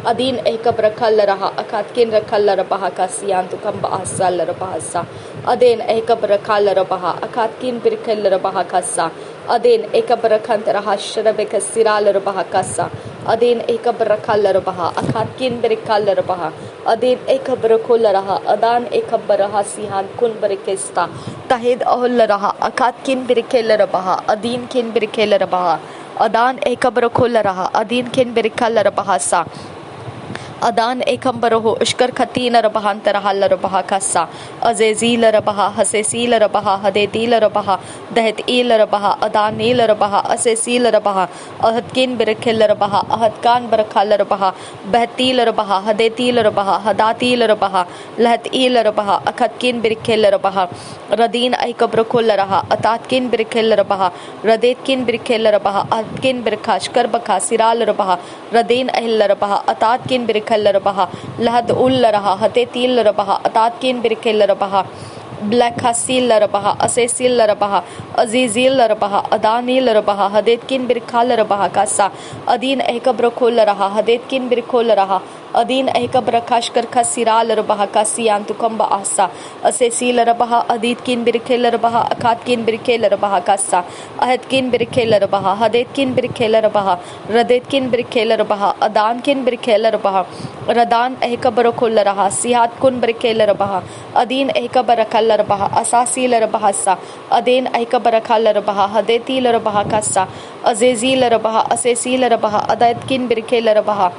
अदीन एकब रखल रहा अखतकिन रखल रबहा कासियान तुखम बहसा लरबहासा अदेन एकब रखल रबहा अखतकिन बिरकल रबहा कासा अदेन एकब रखंत रहा शरबक सिराल रबहा कासा अदेन एकब रखल रबहा अखतकिन बिरकल रबहा अदेन एकब रखल रहा अदान एकब रहा सिहान कुन बरकेस्ता तहिद अहल रहा अखतकिन बिरकल रबहा अदीन किन बिरकल रबहा अदान एकब रखल रहा अदीन किन बिरकल रबहा सा अदान एकम्बर हो उश्कर खतीन रबहा तरहल रबहा कस्सा अजेजील रबहा हसेसील रबहा हदेतील रबहा दहत ईल रबहा अदानील रबहा असेसील रबहा अहदकिन बिरखिल रबहा अहदकान बरखल रबहा बहतील रबहा हदेतील रबहा हदातील रबहा लहत ईल रबहा अखदकिन बिरखिल रबहा रदीन ऐकब्र खुल रहा अतातकिन बिरखिल रबहा रदेतकिन बिरखिल रबहा अहदकिन बिरखाशकर बखा सिराल रबहा रदीन अहिल रबहा अतातकिन बिरख रबहा लहद उल रहा हते तील रबहा अतातकिन बिरखिल रबहा ब्लैखासील रबहा असेसील रबहा अजीजील रबहा अदानील रबहा हदेतकिन बिरखाल रबहा कासा अदीन एकब्र खोल रहा हदेतकिन बिरखोल रहा अदीन एकब्र खाशकर खसिराल रबहा कासियान तुकम बआसा असेसील रबहा अदीतकिन बिरखिल रबहा अखातकिन बिरखिल रबहा कासा अहदकिन बिरखिल रबहा हदेतकिन बिरखिल रबहा रदेतकिन बिरखिल रबहा अदानकिन बिरखिल रबहा रदान एकब्र खोल रहा सिहात कुन बिरखिल रबहा अदीन एकब्र खल रबहा असासील रबहा सा अदेन एकब्र खल रबहा हदेतील रबहा कासा अजेजील रबहा असेसील रबहा अदैतकिन बिरखिल रबहा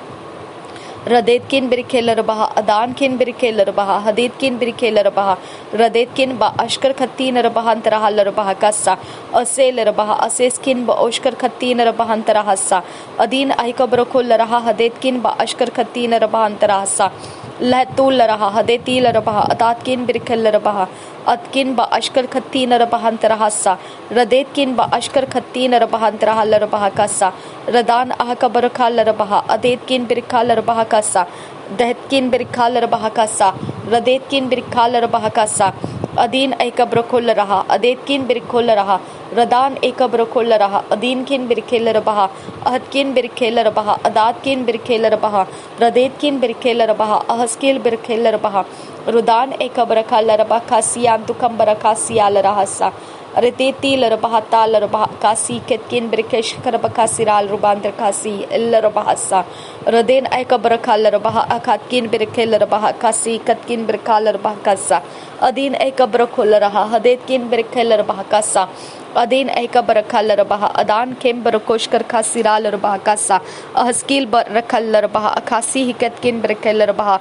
रदेतकिन बिरखेल रबहा अदानकिन बिरखेल रबहा हदेतकिन बिरखेल रबहा रदेतकिन बा अश्कर खत्तीन रबहा अंतरहल रबहा कस्सा असेल रबहा असेस्किन बा ओश्कर खत्तीन रबहा अंतरहसा अदीन अहिकब्र खुल रहा हदेतकिन बा अश्कर खत्तीन रबहा अंतरहसा लहतूल रहा हदेतील रबहा अतातकिन बिरखेल रबहा अतकिन बा अश्कर खत्तीन रबहा अंतरहसा रदेतकिन बा अश्कर खत्तीन रबहा अंतरहल रबहा कस्सा रदान अहकब्र खल रबहा अदेतकिन बिरखाल रबहा कस्सा दहतकिन बिरखाल रबहा कस्सा रदेतकिन बिरखाल रबहा कस्सा अदीन एकब्र खुल रहा अदेतकिन बिरखोल रहा रदान एकब्र खुल रहा अदीनकिन बिरखेल रबहा अहदकिन बिरखेल रबहा अदातकिन बिरखेल रबहा रदेतकिन बिरखेल रबहा अहस्किल बिरखेल रबहा रुदान एकब्र खल रबहा खासियान तुकम बरखा सियाल रहसा रतेतील रबहा ताल रबहा कासी केतकिन बिरकेश करबका सिराल रुबांतर कासी इल्ल रबहासा रदेन एकब्र खल रबहा अखातकिन बिरखेल रबहा कासी कतकिन बिरखाल रबहा कासा अदीन एकब्र खुल रहा हदेतकिन बिरखेल रबहा कासा अदीन एकब्र खल रबहा अदान केम बरकोश कर खासिराल रबहा कासा अहस्किल बरखल रबहा अखासी हिकतकिन बिरखेल रबहा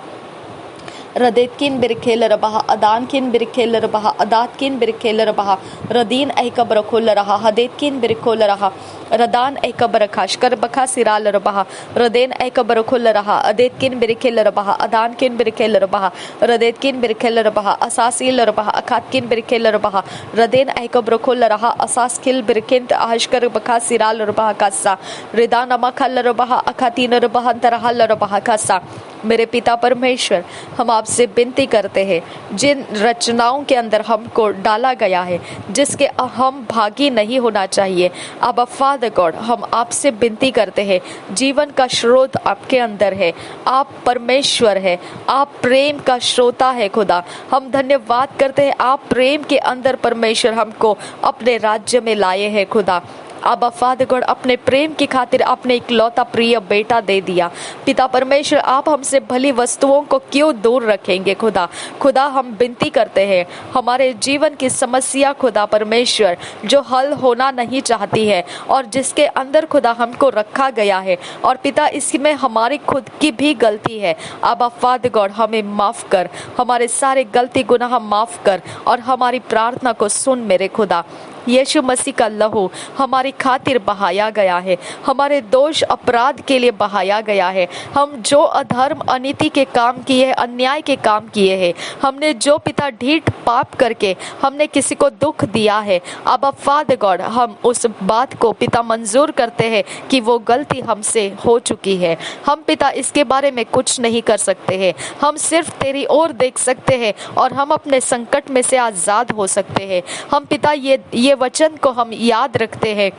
रदेतकिन बिरखेल रबहा अदानकिन बिरखेल रबहा अदातकिन बिरखेल रबहा रदीन एकब्र खुल रहा हदेतकिन बिरखोल रहा रदान एकबर खाशकर बखा सिराल रबहा रदेन एकबर खुल रहा अदेत किन बिरखेल रबहा अदान किन बिरखेल रबहा रदेत किन बिरखेल रबहा असासील रबहा अखात किन बिरखेल रबहा रदेन एकबर खुल रहा असास किल बिरखेंत आशकर बखा सिराल रबहा कासा रिदान अमा खल रबहा अखातीन रबहा तरहल रबहा कासा। मेरे पिता परमेश्वर, हम आपसे विनती करते हैं जिन रचनाओं के अंदर हमको डाला गया है, जिसके हम भागी नहीं होना चाहिए, अब फादर गॉड हम आपसे विनती करते हैं, जीवन का स्रोत आपके अंदर है, आप परमेश्वर है, आप प्रेम का श्रोता है खुदा। हम धन्यवाद करते हैं, आप प्रेम के अंदर परमेश्वर हमको अपने राज्य में लाए हैं खुदा। अब फादर गॉड अपने प्रेम की खातिर अपने इकलौता प्रिय बेटा दे दिया। पिता परमेश्वर, आप हमसे भली वस्तुओं को क्यों दूर रखेंगे खुदा। खुदा हम विनती करते हैं, हमारे जीवन की समस्या खुदा परमेश्वर जो हल होना नहीं चाहती है और जिसके अंदर खुदा हमको रखा गया है, और पिता इसमें हमारी खुद की भी गलती है। अब फादर गॉड हमें माफ़ कर, हमारे सारे गलती गुनाह माफ़ कर और हमारी प्रार्थना को सुन मेरे खुदा। यीशु मसीह का लहू हमारी खातिर बहाया गया है, हमारे दोष अपराध के लिए बहाया गया है। हम जो अधर्म अनीति के काम किए हैं, अन्याय के काम किए हैं, हमने जो पिता ढीठ पाप करके हमने किसी को दुख दिया है, अब फादर गॉड हम उस बात को पिता मंजूर करते हैं कि वो गलती हमसे हो चुकी है। हम पिता इसके बारे में कुछ नहीं कर सकते हैं, हम सिर्फ तेरी ओर देख सकते हैं और हम अपने संकट में से आज़ाद हो सकते हैं। हम पिता ये वचन को हम याद रखते हैं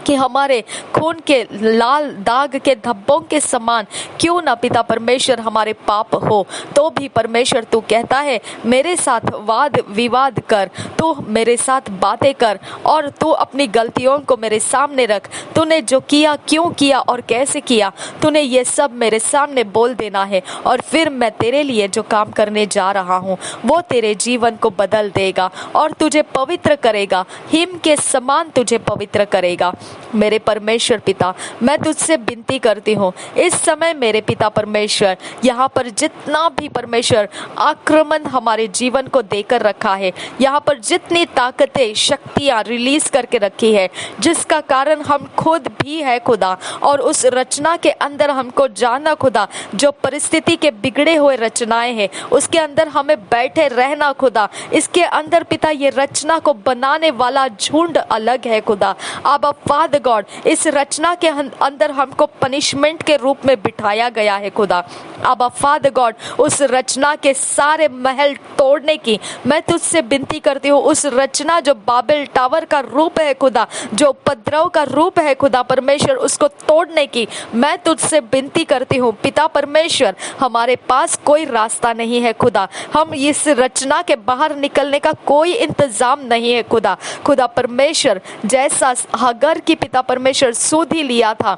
कि हमारे खून के लाल दाग के धब्बों के समान क्यों ना पिता परमेश्वर हमारे पाप हो, तो भी परमेश्वर तू कहता है मेरे साथ वाद विवाद कर, तू मेरे साथ बातें कर और तू अपनी गलतियों को मेरे सामने रख। तूने जो किया, क्यों किया और कैसे किया, तूने ये सब मेरे सामने बोल देना है और फिर मैं तेरे लिए जो काम करने जा रहा हूँ वो तेरे जीवन को बदल देगा और तुझे पवित्र करेगा, हिम के समान तुझे पवित्र करेगा। मेरे परमेश्वर पिता, मैं तुझसे विनती करती हूँ इस समय मेरे पिता परमेश्वर, यहाँ पर जितना भी परमेश्वर आक्रमण हमारे जीवन को देकर रखा है, यहाँ पर जितनी ताकतें शक्तियाँ रिलीज करके रखी है, जिसका कारण हम खुद भी है खुदा, और उस रचना के अंदर हमको जाना खुदा, जो परिस्थिति के बिगड़े हुए रचनाएं हैं उसके अंदर हमें बैठे रहना खुदा। इसके अंदर पिता ये रचना को बनाने वाला झुंड अलग है खुदा। अब फादर गॉड इस रचना के अंदर हमको पनिशमेंट के रूप में बिठाया गया है खुदा। अब फादर गॉड उस रचना के सारे महल तोड़ने की मैं तुझसे विनती करती हूँ। उस रचना जो बाबेल टावर का रूप है खुदा, जो उपद्रव का रूप है खुदा परमेश्वर, उसको तोड़ने की मैं तुझसे विनती करती हूँ पिता परमेश्वर। हमारे पास कोई रास्ता नहीं है खुदा, हम इस रचना के बाहर निकलने का कोई इंतजाम नहीं है खुदा। खुदा परमेश्वर, जैसा हगर की पिता परमेश्वर सूद ही लिया था,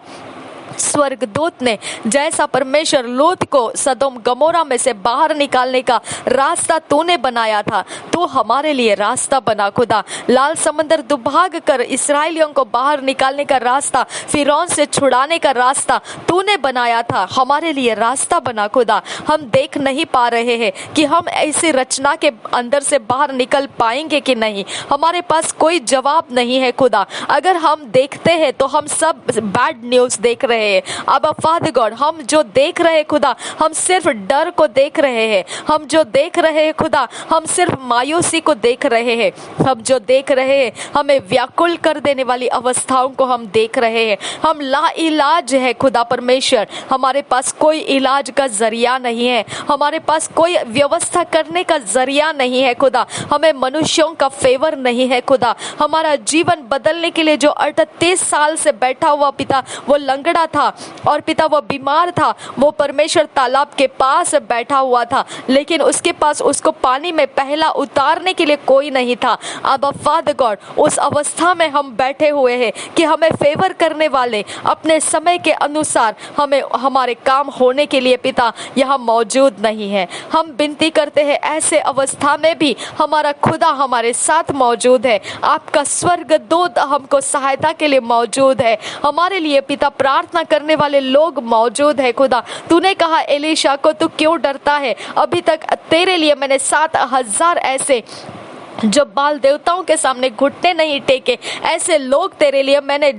स्वर्गदूत ने जैसा परमेश्वर लूत को सदोम गमोरा में से बाहर निकालने का रास्ता तूने बनाया था, तू हमारे लिए रास्ता बना खुदा। लाल समंदर दुभाग कर इस्राएलियों को बाहर निकालने का रास्ता, फिरौन से छुड़ाने का रास्ता तूने बनाया था, हमारे लिए रास्ता बना खुदा। हम देख नहीं पा रहे हैं कि हम ऐसी रचना के अंदर से बाहर निकल पाएंगे कि नहीं, हमारे पास कोई जवाब नहीं है खुदा। अगर हम देखते हैं तो हम सब बैड न्यूज़ देख रहे हैं। अब फादर गॉड, हम जो देख रहे हैं खुदा, हम सिर्फ डर को देख रहे हैं, हम जो देख रहे हैं खुदा, हम सिर्फ मायूसी को देख रहे हैं, हम जो देख रहे हैं हमें व्याकुल कर देने वाली अवस्थाओं को हम देख रहे हैं। हम लाइलाज है खुदा परमेश्वर, हमारे पास कोई इलाज का जरिया नहीं है, हमारे पास कोई व्यवस्था करने का जरिया नहीं है खुदा, हमें मनुष्यों का फेवर नहीं है खुदा। हमारा जीवन बदलने के लिए जो 38 साल से बैठा हुआ पिता, वो लंगड़ा था और पिता वो बीमार था, वो परमेश्वर तालाब के पास बैठा हुआ था, लेकिन उसके पास उसको पानी में पहला उतारने के लिए कोई नहीं था। अब फादर गॉड, उस अवस्था में हम बैठे हुए हैं कि हमें फेवर करने वाले अपने समय के अनुसार हमें हमारे काम होने के लिए पिता यहाँ मौजूद नहीं है। हम विनती करते हैं ऐसे अवस्था में भी हमारा खुदा हमारे साथ मौजूद है, आपका स्वर्गदूत हमको सहायता के लिए मौजूद है, हमारे लिए पिता प्रार्थना करने वाले लोग मौजूद है खुदा। तूने कहा एलीशा को, तू क्यों डरता है, अभी तक तेरे लिए मैंने 7,000 ऐसे जो बाल देवताओं के सामने घुटने नहीं टेके, ऐसे लोग तेरे लिए मैंने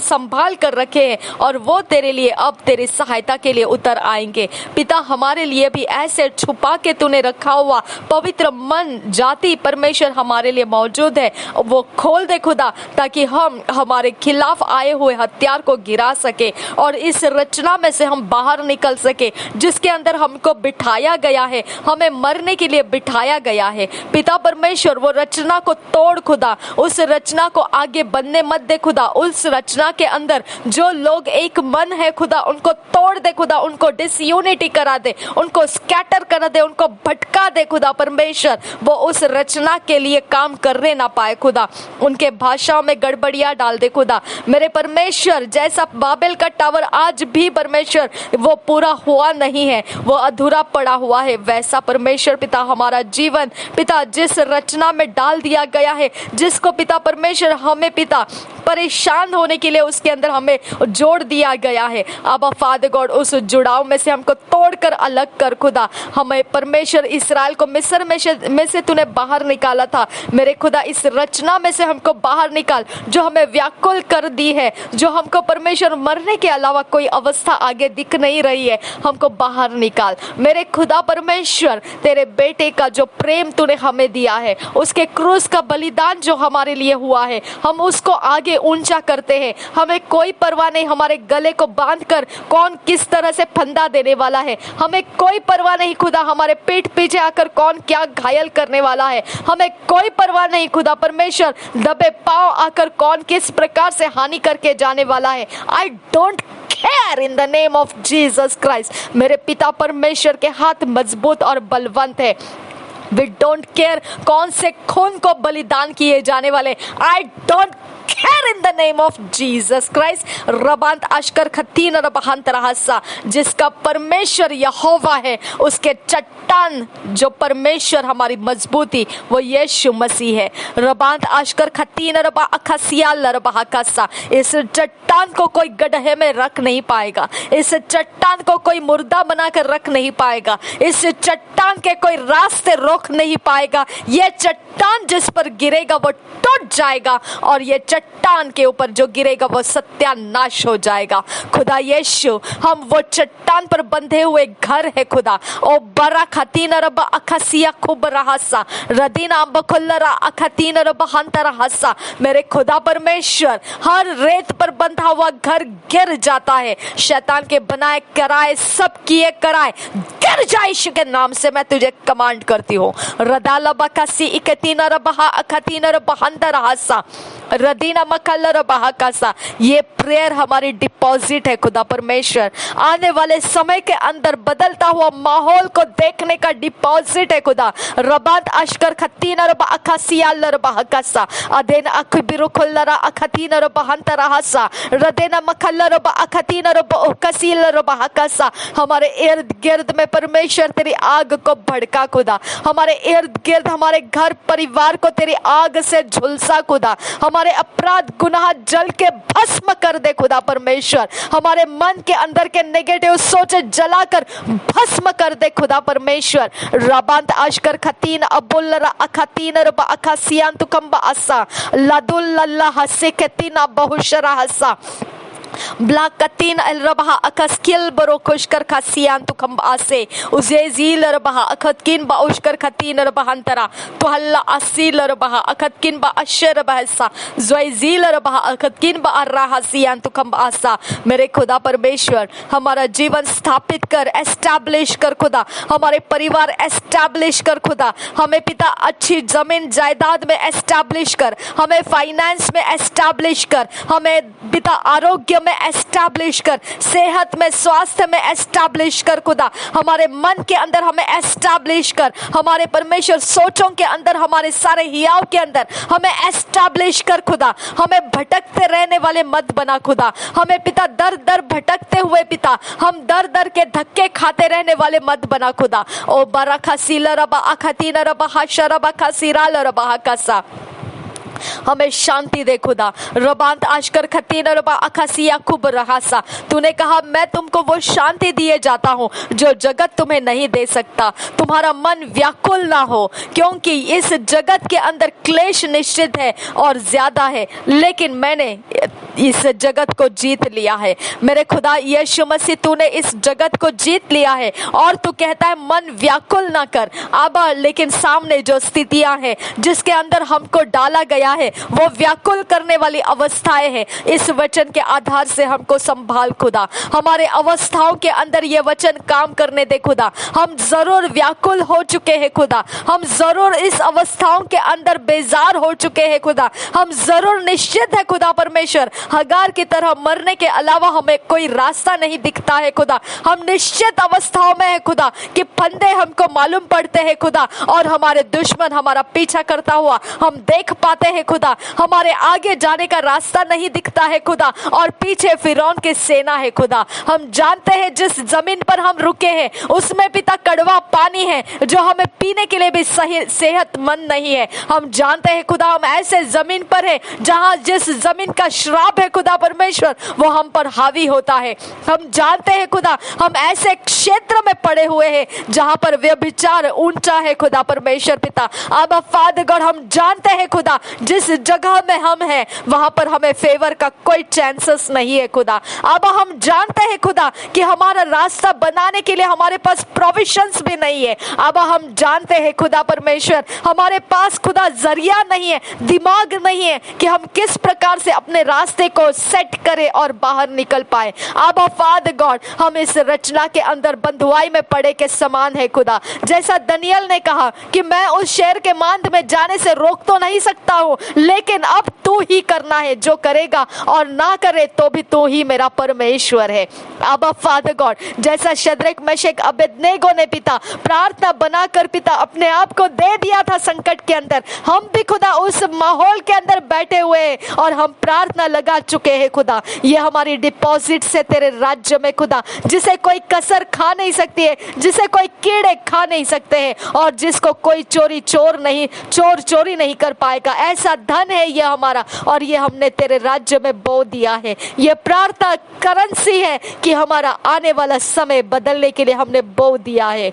संभाल कर रखे हैं और वो तेरे लिए अब तेरी सहायता के लिए उतर आएंगे। पिता, हमारे लिए भी ऐसे छुपा के तूने रखा हुआ पवित्र मन जाति परमेश्वर हमारे लिए मौजूद है, वो खोल दे खुदा, ताकि हम हमारे खिलाफ आए हुए हथियार को गिरा सके और इस रचना में से हम बाहर निकल सके जिसके अंदर हमको बिठाया गया है, हमें मरने के लिए बिठाया गया है। पिता परमेश्वर, वो रचना को तोड़ खुदा, उस रचना को आगे बढ़ने मत दे खुदा। उस रचना के अंदर जो लोग एक मन है खुदा, उनको तोड़ दे खुदा, उनको डिसयूनिटी करा दे, उनको स्कैटर करा दे, उनको भटका दे खुदा परमेश्वर। वो उस रचना के लिए काम करने ना पाए खुदा, उनके भाषाओं में गड़बड़ियां डाल दे खुदा मेरे परमेश्वर। जैसा बाबेल का टावर आज भी परमेश्वर वो पूरा हुआ नहीं है, वो अधूरा पड़ा हुआ है, वैसा परमेश्वर पिता हमारा जीवन पिता जिस रचना में डाल दिया गया है, जिसको पिता परमेश्वर हमें पिता परेशान होने के लिए उसके अंदर हमें जोड़ दिया गया है, अब फादर गॉड उस जुड़ाव में से हमको तोड़कर अलग कर खुदा। हमें परमेश्वर इस्राएल को मिस्र में से तूने बाहर निकाला था मेरे खुदा, इस रचना में से हमको बाहर निकाल जो हमें व्याकुल कर दी है, जो हमको परमेश्वर मरने के अलावा कोई अवस्था आगे दिख नहीं रही है, हमको बाहर निकाल मेरे खुदा परमेश्वर। तेरे बेटे का जो प्रेम तूने हमें दिया है, उसके क्रूस का बलिदान जो हमारे लिए हुआ है, हम उसको आगे ऊंचा करते हैं। हमें कोई परवाह नहीं हमारे गले को बांधकर कौन किस तरह से फंदा देने वाला है, हमें कोई परवाह नहीं खुदा हमारे पीठ पीछे आकर कौन क्या घायल करने वाला है, हमें कोई परवाह नहीं खुदा परमेश्वर दबे पांव आकर कौन किस प्रकार से हानि करके जाने वाला है। I don't care in the name of Jesus Christ. मेरे पिता परमेश्वर के हाथ मजबूत और बलवंत है। We don't care कौन से खून को बलिदान किए जाने वाले, I don't care in the name of Jesus Christ। रबांत अशकर खतीन रबहांत रहसा, जिसका परमेश्वर यहोवा है, उसके चट्टान जो परमेश्वर हमारी मजबूती वो यीशु मसीह है। रबांत अशकर खतीन रबा अखसियाल रबहाकसा, इस चट्टान को कोई गड्ढे में रख नहीं पाएगा, इस चट्टान को कोई मुर्दा बनाकर रख नहीं पाएगा, इस चट्टान के कोई रास्ते रोक नहीं पाएगा। ये चट्टान जिस पर गिरेगा वो टूट जाएगा और ये चट्टान के ऊपर जो गिरेगा वो सत्यानाश हो जाएगा। खुदा यीशु, हम वो चट्टान पर बंधे हुए घर है खुदा। ओ बरा खतीन रब अखसिया खूब रहसा रदीना बखुल्लरा अखतीन रब हंतर हसा। मेरे खुदा परमेश्वर, हर रेत पर बंधा हुआ घर गिर जाता है, शैतान के बनाए कराए सब किए कराए गिर जाए यीशु के नाम से मैं तुझे कमांड करती हूँ। रदाला बकसी इकतीना रबहा अखतीना रबहंतर हसा रदीना मकल्ला रबहा कसा। ये प्रेयर हमारी डिपॉजिट है खुदा परमेश्वर, आने वाले समय के अंदर बदलता हुआ माहौल को देखने का डिपॉजिट है खुदा। रबात अशकर खतीना रबा अखसियाल रबहा कसा अदेन अखबिरुखुल्लरा अखतीना रबहंतर हसा रदेना मकल्ला रबा अखतीना रबा कसील रबहा कसा। हमारे इर्द गिर्द में परमेश्वर तेरी आग को भड़का खुदा, हमारे इर्द गिर्द हमारे घर परिवार को तेरी आग से झुलसा खुदा, हमारे अपराध गुनाह जल के भस्म कर दे खुदा परमेश्वर, हमारे मन के अंदर के नेगेटिव सोचे जलाकर भस्म कर दे खुदा परमेश्वर। रबांत अशकर खतीन अबुल्लरा अखतीन रबा अखसियान तुकंबा असा लदुल्लल्ला हसे खतीना बहुशरा हसा ब्लाकतीन अलरबहा अकस्किल बरो खुशकर खसियान तुकंब आसे उजेजील रबहा अखतकिन बा उशकर खतीन रबहंतरा तुहल्ला असील रबहा अखतकिन बा अशर बहसा ज़्वैजील रबहा अखतकिन बा अर्राहसियान तुकंब आसा। मेरे खुदा परमेश्वर, हमारा जीवन स्थापित कर, एस्टैब्लिश कर खुदा, हमारे परिवार एस्टैब्लिश कर खुदा, हमें पिता अच्छी जमीन जायदाद में एस्टैब्लिश कर, हमें फाइनेंस में एस्टैब्लिश कर, हमें पिता आरोग्य में एस्टैब्लिश कर, सेहत में स्वास्थ्य में एस्टैब्लिश कर खुदा, हमारे मन के अंदर हमें एस्टैब्लिश कर, हमारे परमेश्वर सोचों के अंदर, हमारे सारे हियाव के अंदर हमें एस्टैब्लिश कर खुदा। हमें भटकते रहने वाले मत बना खुदा, हमें पिता दर दर भटकते हुए पिता हम दर दर के धक्के खाते रहने वाले मत बना खुदा। ओ बरा खसीला रबा अखतीना रबा हशरबा खसीराल रबा कसा हमें शांति दे खुदा। रबांत आशकर खतीन रबा अखासिया खूब रहासा, तूने कहा मैं तुमको वो शांति दिए जाता हूँ जो जगत तुम्हें नहीं दे सकता। तुम्हारा मन व्याकुल ना हो, क्योंकि इस जगत के अंदर क्लेश निश्चित है और ज्यादा है, लेकिन मैंने इस जगत को जीत लिया है। मेरे खुदा यीशु मसीह, तूने इस जगत को जीत लिया है और तू कहता है मन व्याकुल ना कर आबा, लेकिन सामने जो स्थितियां हैं जिसके अंदर हमको डाला गया है वो व्याकुल करने वाली अवस्थाएं हैं। इस वचन के आधार से हमको संभाल खुदा, हमारे अवस्थाओं के अंदर ये वचन काम करने दे खुदा। हम जरूर व्याकुल हो चुके हैं खुदा, हम जरूर इस अवस्थाओं के अंदर बेजार हो चुके हैं खुदा, हम जरूर निश्चित है खुदा परमेश्वर, हगार की तरह मरने के अलावा हमें कोई रास्ता नहीं दिखता है खुदा। हम निश्चित अवस्थाओं में है खुदा कि फंदे हमको मालूम पड़ते हैं खुदा, और हमारे दुश्मन हमारा पीछा करता हुआ हम देख पाते हैं खुदा। हमारे आगे जाने का रास्ता नहीं दिखता है खुदा, और पीछे फिरौन की सेना है खुदा। हम जानते हैं जिस जमीन पर हम रुके हैं उसमें पिता कड़वा पानी है जो हमें पीने के लिए भी सही सेहतमंद नहीं है। हम जानते हैं खुदा हम ऐसे जमीन पर है जहां जिस जमीन का श्राप है खुदा परमेश्वर वो हम पर हावी होता है। हम जानते हैं खुदा हम ऐसे क्षेत्र में पड़े हुए हैं जहां पर व्यभिचार ऊंचा है खुदा परमेश्वर पिता। अब फादर गॉड हम जानते हैं खुदा जिस जगह में हम हैं वहां पर हमें फेवर का कोई चांसेस नहीं है खुदा। अब हम जानते हैं खुदा कि हमारा रास्ता बनाने के लिए हमारे पास प्रोविजंस भी नहीं है। अब हम जानते हैं खुदा परमेश्वर हमारे पास खुदा जरिया नहीं है, दिमाग नहीं है कि हम किस प्रकार से अपने रास्ते को सेट करें और बाहर निकल पाए। अब फादर गॉड हम इस रचना के अंदर बंधुआई में पड़े के समान है खुदा। जैसा दनियल ने कहा कि मैं उस शहर के मांद में जाने से रोक तो नहीं सकता हूँ, लेकिन अब तू ही करना है, जो करेगा और ना करे तो भी तू ही मेरा परमेश्वर है। अब फादर गॉड जैसा शद्रक मेशक अबेदनेगो ने पिता प्रार्थना बनाकर पिता अपने आप को दे दिया था संकट के अंदर, हम भी खुदा उस माहौल के अंदर बैठे हुए हैं और हम प्रार्थना लगा चुके हैं खुदा। ये हमारी डिपॉजिट से तेरे राज्य में खुदा, जिसे कोई कसर खा नहीं सकती है, जिसे कोई कीड़े खा नहीं सकते हैं और जिसको कोई चोर चोरी नहीं कर पाएगा, ऐसा धन है ये हमारा और ये हमने तेरे राज्य में बो दिया है। ये प्रार्थना करेंसी है कि हमारा आने वाला समय बदलने के लिए हमने बो दिया है।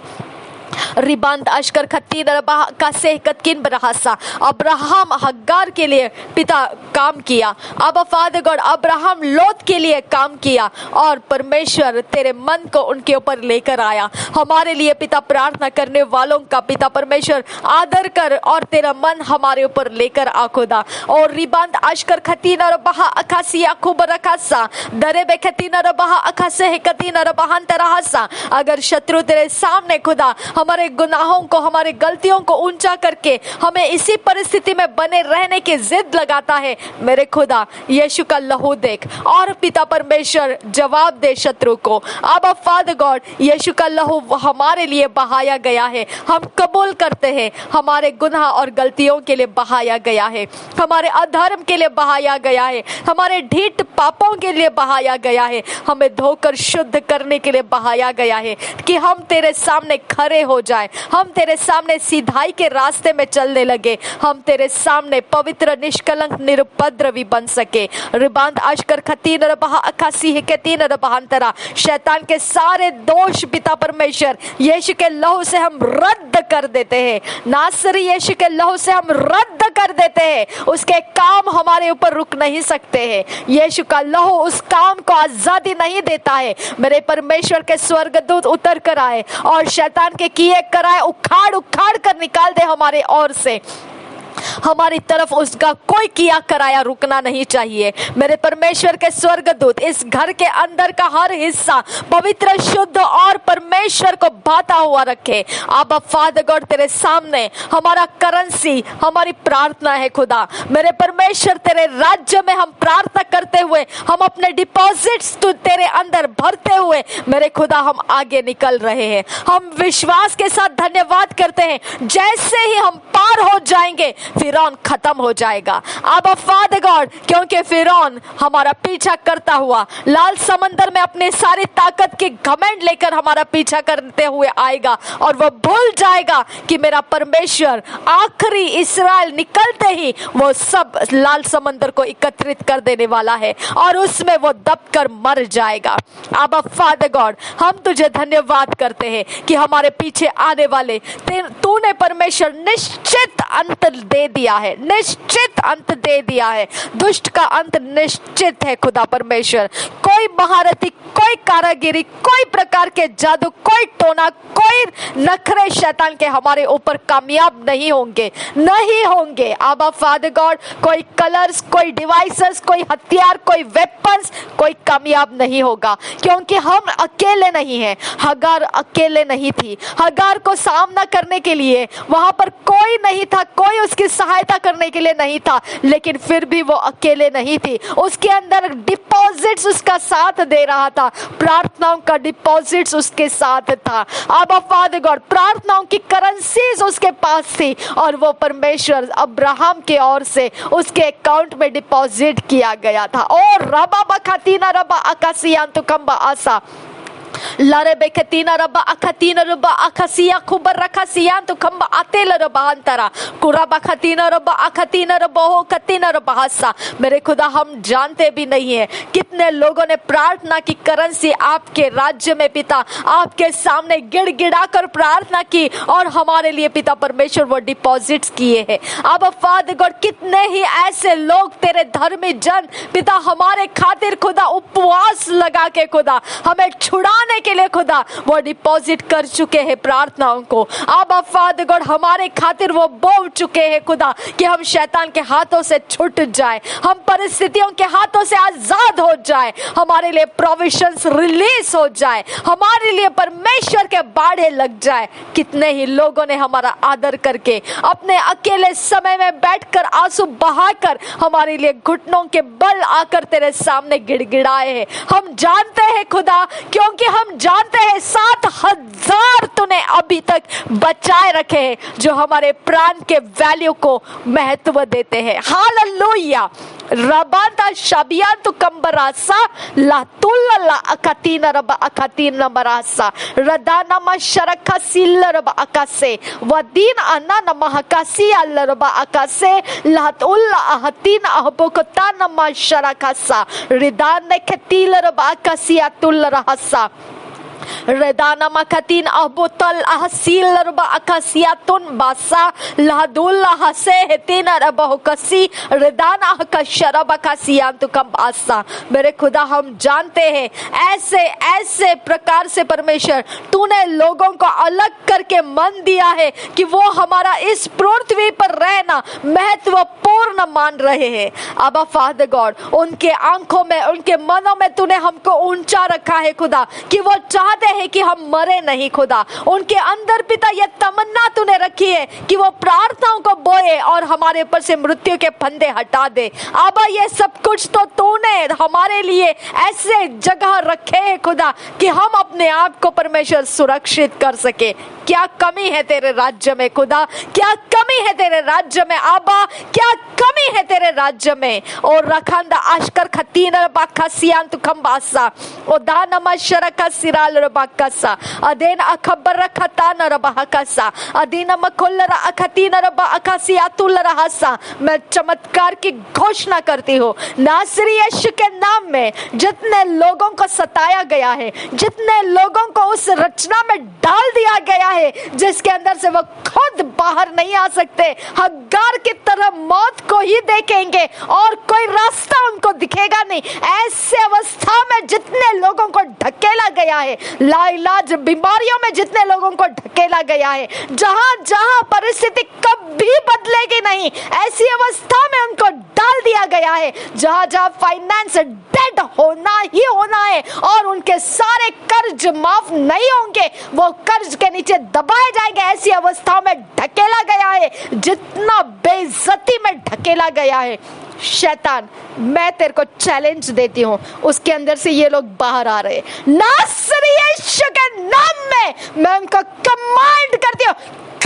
रिबांत अशकर खत्ती नरबा का से कतकिन बरहासा अब्राहम हग्गार के लिए पिता काम किया। अब फादर गॉड अब्राहम लोत के लिए काम किया और परमेश्वर तेरे मन को उनके ऊपर लेकर आया। हमारे लिए पिता प्रार्थना करने वालों का पिता परमेश्वर आदर कर और तेरा मन हमारे ऊपर लेकर आ खुदा। और रिबांत अशकर खत्ती नरबा अखासिया खूब रखासा दरे बेखती नरबा अखासे कती नरबाहन तरहासा। अगर शत्रु तेरे सामने खुदा हमारे गुनाहों को हमारे गलतियों को ऊंचा करके हमें इसी परिस्थिति में बने रहने की जिद लगाता है, मेरे खुदा यीशु का लहू देख और पिता परमेश्वर जवाब दे शत्रु को। अब फादर गॉड यीशु का लहू हमारे लिए बहाया गया है, हम कबूल करते हैं हमारे गुनाह और गलतियों के लिए बहाया गया है, हमारे अधर्म के लिए बहाया गया है, हमारे ढीठ पापों के लिए बहाया गया है, हमें धोकर शुद्ध करने के लिए बहाया गया है कि हम तेरे सामने खड़े हो जाए, हम तेरे सामने सीधाई के रास्ते में चलने लगे, हम तेरे सामने पवित्र निष्कलंक निरुपद्र भी बन सके। रिबांत आशकर खतीन रबहा अखासी हिकतीन रबहांतरा शैतान के सारे दोष पिता परमेश्वर यीशु के लहू से हम रद्द कर देते हैं, नासरी यीशु के लहू से हम रद्द कर देते हैं। उसके काम हमारे ऊपर रुक नहीं सकते हैं, यीशु का लहू उस काम को आजादी नहीं देता है। मेरे परमेश्वर के स्वर्गदूत उतर कर आए और शैतान के किए कराए उखाड़ उखाड़ कर निकाल दे हमारे ओर से, हमारी तरफ उसका कोई किया कराया रुकना नहीं चाहिए। मेरे परमेश्वर के स्वर्गदूत इस घर के अंदर का हर हिस्सा पवित्र शुद्ध और परमेश्वर को भाता हुआ रखे। अब फादर गॉड तेरे सामने हमारा करेंसी हमारी प्रार्थना है खुदा। मेरे परमेश्वर तेरे राज्य में हम प्रार्थना करते हुए हम अपने डिपॉजिट्स तो तेरे अंदर भरते हुए मेरे खुदा हम आगे निकल रहे हैं। हम विश्वास के साथ धन्यवाद करते हैं, जैसे ही हम पार हो जाएंगे फिरौन खत्म हो जाएगा। अब फादर गॉड, क्योंकि फिरौन हमारा पीछा करता हुआ लाल समंदर में अपनी सारी ताकत के घमंड लेकर हमारा पीछा करते हुए आएगा और वो भूल जाएगा कि मेरा परमेश्वर आखिरी इस्राएल निकलते ही वो सब लाल समंदर को एकत्रित कर देने वाला है और उसमें वो दबकर मर जाएगा। अब फादर गॉड, हम तुझे धन्यवाद करते हैं कि हमारे पीछे आने वाले तूने परमेश्वर निश्चित अंत दे दिया है, निश्चित अंत दे दिया है। दुष्ट का अंत निश्चित है खुदा परमेश्वर। कोई महारथी, कोई कारागिरी, कोई प्रकार के जादू, कोई टोना, कोई नखरे शैतान के हमारे ऊपर कामयाब नहीं होंगे, नहीं होंगे। अब फादर गॉड, कोई कलर्स, कोई डिवाइसेस, कोई हथियार, कोई वेपन्स, कोई कामयाब नहीं होगा, क्योंकि हम अकेले नहीं हैं। हगार अकेले नहीं थी। हगार को सामना करने के लिए वहां पर कोई नहीं था, कोई उसकी सहायता करने के लिए नहीं था, लेकिन फिर भी वो अकेले नहीं थी। उसके अंदर डिपॉजिट्स उसका साथ दे रहा था, प्रार्थनाओं का डिपॉजिट्स उसके साथ था। अब फादर गॉड, प्रार्थनाओं की करेंसीज उसके पास थी और वो परमेश्वर अब्राहम के ओर से उसके अकाउंट में डिपॉजिट किया गया था। और रबा बखातीना रबा अकासियांतु कंबा आसा लारे बेकतीना रबा अखतीना रबा अखसिया खुबर रखसियान तो खंबा आतेल रबा अंतरा कुरा बखतीना रबा अखतीना रबा हो कतीना रबा हस्सा। मेरे खुदा, हम जानते भी नहीं है कितने लोगों ने प्रार्थना की करेंसी आपके राज्य में पिता आपके सामने गिड़गिड़ा कर प्रार्थना की और हमारे लिए पिता परमेश्वर वो डिपॉजिट्स किए हैं। अब फादर गॉड, कितने ही ऐसे लोग तेरे धर्मी जन पिता हमारे खातिर खुदा उपवास लगा के खुदा हमें छुड़ाने के लिए खुदा वो डिपॉजिट कर चुके हैं प्रार्थनाओं को। अब फादर गॉड, हमारे खातिर वो बोल चुके हैं खुदा कि हम शैतान के हाथों से छूट जाए, हम परिस्थितियों के हाथों से आजाद हो जाए, हमारे लिए प्रोविजंस रिलीज हो जाए, हमारे लिए परमेश्वर के बाड़े लग जाए। कितने ही लोगों ने हमारा आदर करके अपने अकेले समय में बैठकर आंसू बहाकर हमारे लिए घुटनों के बल आकर तेरे सामने गिड़गिड़ाए हैं। हम जानते हैं खुदा, क्योंकि हम जानते हैं 7,000 तूने अभी तक बचाए रखे हैं जो हमारे प्राण के वैल्यू को महत्व देते हैं। हालेलुया। रबाता शबियान तो कंबरासा लातुल्ला ला अकातीना रबा अकातीना बरासा रदाना मा शरका सिल्ला रबा अकासे वदीन अन्ना नमा हकासी अल्ला रबा अकासे लातुल्ला अहतीना अहबोकता नमा शरकासा रिदान ने खतीला रबा अकासी अतुल्ला रहसा रेदाना मकतीन अबोतल अहसील रबा अकासियातुन बासा लहदुल्ला हसे हेतीना रबा कसी रेदाना हकशरबा कासियान तो कम बासा। मेरे खुदा, हम जानते हैं ऐसे ऐसे प्रकार से परमेश्वर तूने लोगों को अलग करके मन दिया है कि वो हमारा इस पृथ्वी पर रहना महत्वपूर्ण मान रहे हैं। अब फादर गॉड, उनके आंखों में, उनके मनों में तूने हमको ऊंचा रखा है खुदा कि वो चाहते हैं कि हम मरे नहीं खुदा। उनके अंदर पिता ये तमन्ना तूने रखी है कि वो प्रार्थनाओं को बोए और हमारे ऊपर से मृत्यु के फंदे हटा दे। अब ये सब कुछ तो तूने हमारे लिए ऐसे जगह रखे हैं खुदा कि हम अपने आप को परमेश्वर सुरक्षित कर सके। क्या कमी है तेरे राज्य में खुदा? क्या कमी है तेरे राज्य में आबा? क्या कमी है तेरे राज्य में? और रखंदा आश्कर खतीन बाखसियान तु खंबासा ओ दानमा शरका सिराल रबाकसा अदेन अखबर रखता न रबाकसा अदीन मखुल्लरा अखतीन रबा अकासिया तुल्लरा हसा। मैं चमत्कार की घोषणा करती हूँ, नासरी यीशु के नाम में जितने लोगों को सताया गया है, जितने लोगों को उस रचना में डाल दिया गया है जिसके अंदर से वो खुद बाहर नहीं आ सकते, हगार की तरह मौत को ही देखेंगे और कोई रास्ता उनको दिखेगा नहीं, ऐसे अवस्था में जितने लोगों को ढकेला गया है, लाइलाज बीमारियों में जितने लोगों को ढकेला गया है, जहां जहां परिस्थिति कभी बदलेगी नहीं ऐसी अवस्था में उनको डाल दिया गया है, जहां जहां फाइनेंस डेड होना ही होना है और उनके सारे कर्ज माफ नहीं होंगे, वो कर्ज के नीचे दबाए जाएंगे, ऐसी अवस्था में ढकेला गया है, जितना बेइज्जती में ढकेला गया है। शैतान, मैं तेरे को चैलेंज देती हूँ, उसके अंदर से ये लोग बाहर आ रहे हैं। नासरी यीशु के नाम में मैं उनको कमांड करती हूँ,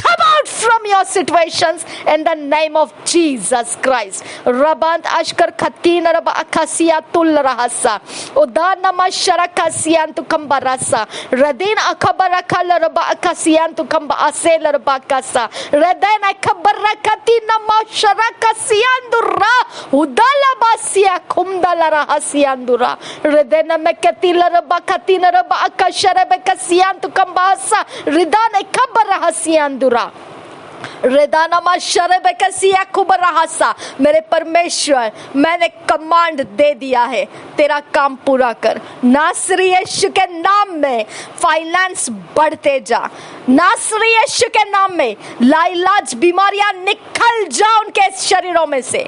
come out from your situations in the name of Jesus Christ. Rabant ashkar khatina raba akasia tul rahasa udana masharakasian tu kambarasa radin akabarakal raba akasian tu kamba asel raba kasa radan akabarakatina masharakasian dura udala basia kumdala rahasian dura radena mekatila raba katina raba akashara bekasian tu kambasa ridane kabarahasian dura रेदानामा शरब कसिया कुबरहासा। मेरे परमेश्वर, मैंने command दे दिया है, तेरा काम पूरा कर। नासरी यीशु के नाम में फाइनेंस बढ़ते जा, नासरी यीशु के नाम में लाइलाज बीमारियां निकल जा उनके शरीरों में से।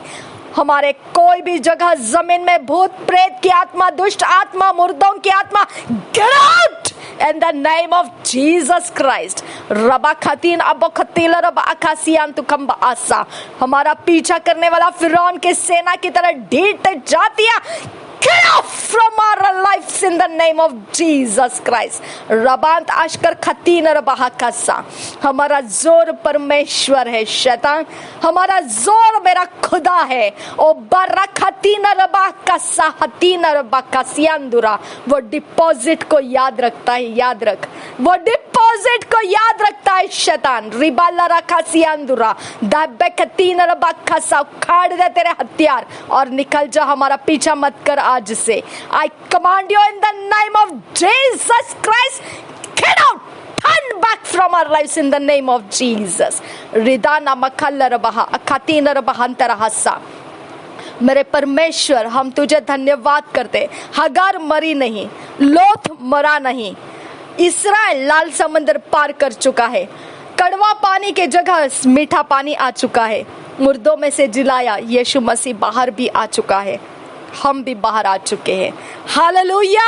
हमारे कोई भी जगह जमीन में भूत प्रेत की आत्मा, दुष्ट आत्मा, मुर्दों की आत्मा, get out in the name of Jesus Christ. रबा खतीन अबो खतीला रबा अकासियान तु कम्बा आसा। हमारा पीछा करने वाला फिरौन के सेना की तरह ढीठ जातियां get off from our lives in the name of Jesus Christ. रबांत आशकर खतीन रबा हकासा। हमारा जोर परमेश्वर है शैतान, हमारा जोर मेरा खुदा है। ओ बर्रा खतीन रबा कसा हतीन रबा कसियांदुरा। वो डिपॉजिट को याद रखता है, याद रख, वो डिपॉजिट को याद रखता है शैतान। रिबाला रखा सियांदुरा दाबे खतीन रबा कसा। उखाड़ दे तेरे हथियार और निकल जा, हमारा पीछा मत कर आज से। I command you in the name of Jesus Christ, get out, turn back from our lives in the name of Jesus. रिदाना मखल्ला रबहा अखातीन रबहंतर हसा। मेरे परमेश्वर, हम तुझे धन्यवाद करते। हगार मरी नहीं, लोथ मरा नहीं, इस्राएल लाल समंदर पार कर चुका है, कड़वा पानी के जगह मीठा पानी आ चुका है, मुर्दों में से जिलाया यीशु मसीह बाहर भी आ चुका है, हम भी बाहर आ चुके हैं। हालेलुया।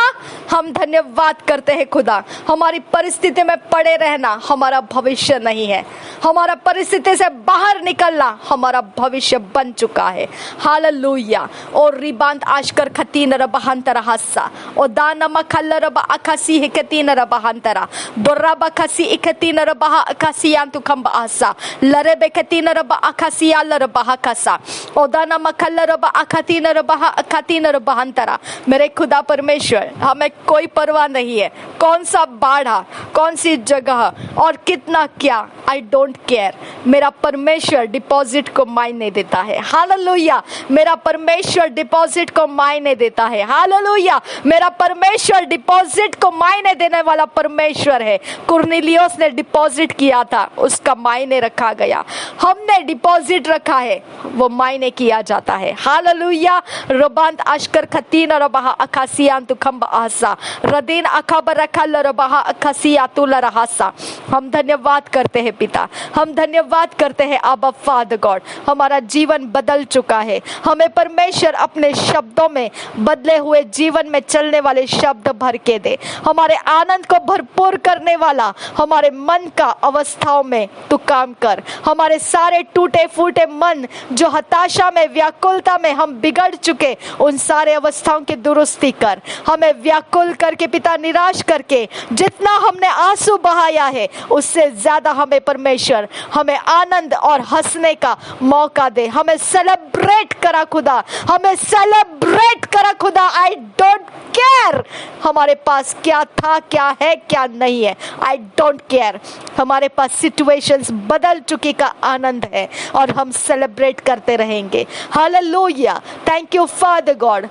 हम धन्यवाद करते हैं खुदा। हमारी परिस्थिति में पड़े रहना हमारा भविष्य नहीं है, हमारा परिस्थिति से बाहर निकलना हमारा भविष्य बन चुका है। हालेलुया। और रिबांत आशकर खतीन रबहंतरा हस्सा ओ दाना मखल्ला रबा अकासी हिकतीन रबहंतरा बुर्राबा खसी इकतीन रबहा अकासियान तु खंबा आसा लरे बेकतीन रबा अकासिया लरबहा कसा ओ दाना मखल्ला रबा अकातीन रबहा अकातीन रबहंतरा। मेरे खुदा परमेश्वर, हमें कोई परवाह नहीं है कौन सा बाढ़ा, कौन सी जगह और कितना क्या, आई डोंट केयर। मेरा परमेश्वर डिपॉजिट को मायने देता है। हालेलुया। मेरा परमेश्वर डिपॉजिट को मायने देता है। हालेलुया। मेरा परमेश्वर डिपॉजिट को मायने देने वाला परमेश्वर है। कुर्नेलियुस ने डिपॉजिट किया था, उसका मायने रखा गया। हमने डिपॉजिट रखा है, वो मायने किया जाता है। हालेलुया। रबांत अशकर खतीन रबहा अकासियान तु खंबा आसा रदीन अखबर रखल रबहा अकासिया तुल रहसा। हम धन्यवाद करते हैं पिता, हम धन्यवाद करते हैं आबा फादर गॉड। हमारा जीवन बदल चुका है। हमें परमेश्वर अपने शब्दों में बदले हुए जीवन में चलने वाले शब्द भर के दे। हमारे आनंद को भरपूर करने वाला हमारे मन का अवस्थाओं में तू काम कर। हमारे सारे टूटे फूटे मन जो हताशा में, व्याकुलता में हम बिगड़ चुके, उन सारे अवस्थाओं की दुरुस्ती कर। हमें व्याकुल करके पिता, निराश करके जितना हमने आंसू बहाया है उससे ज्यादा हमें परमेश्वर, हमें आनंद और हंसने का मौका दे। हमें सेलिब्रेट करा खुदा, हमें सेलिब्रेट करा खुदा। आई डोंट केयर हमारे पास क्या था, क्या है, क्या नहीं है, आई डोंट केयर। हमारे पास सिचुएशंस बदल चुकी का आनंद है और हम सेलिब्रेट करते रहेंगे। Hallelujah. Thank you father God,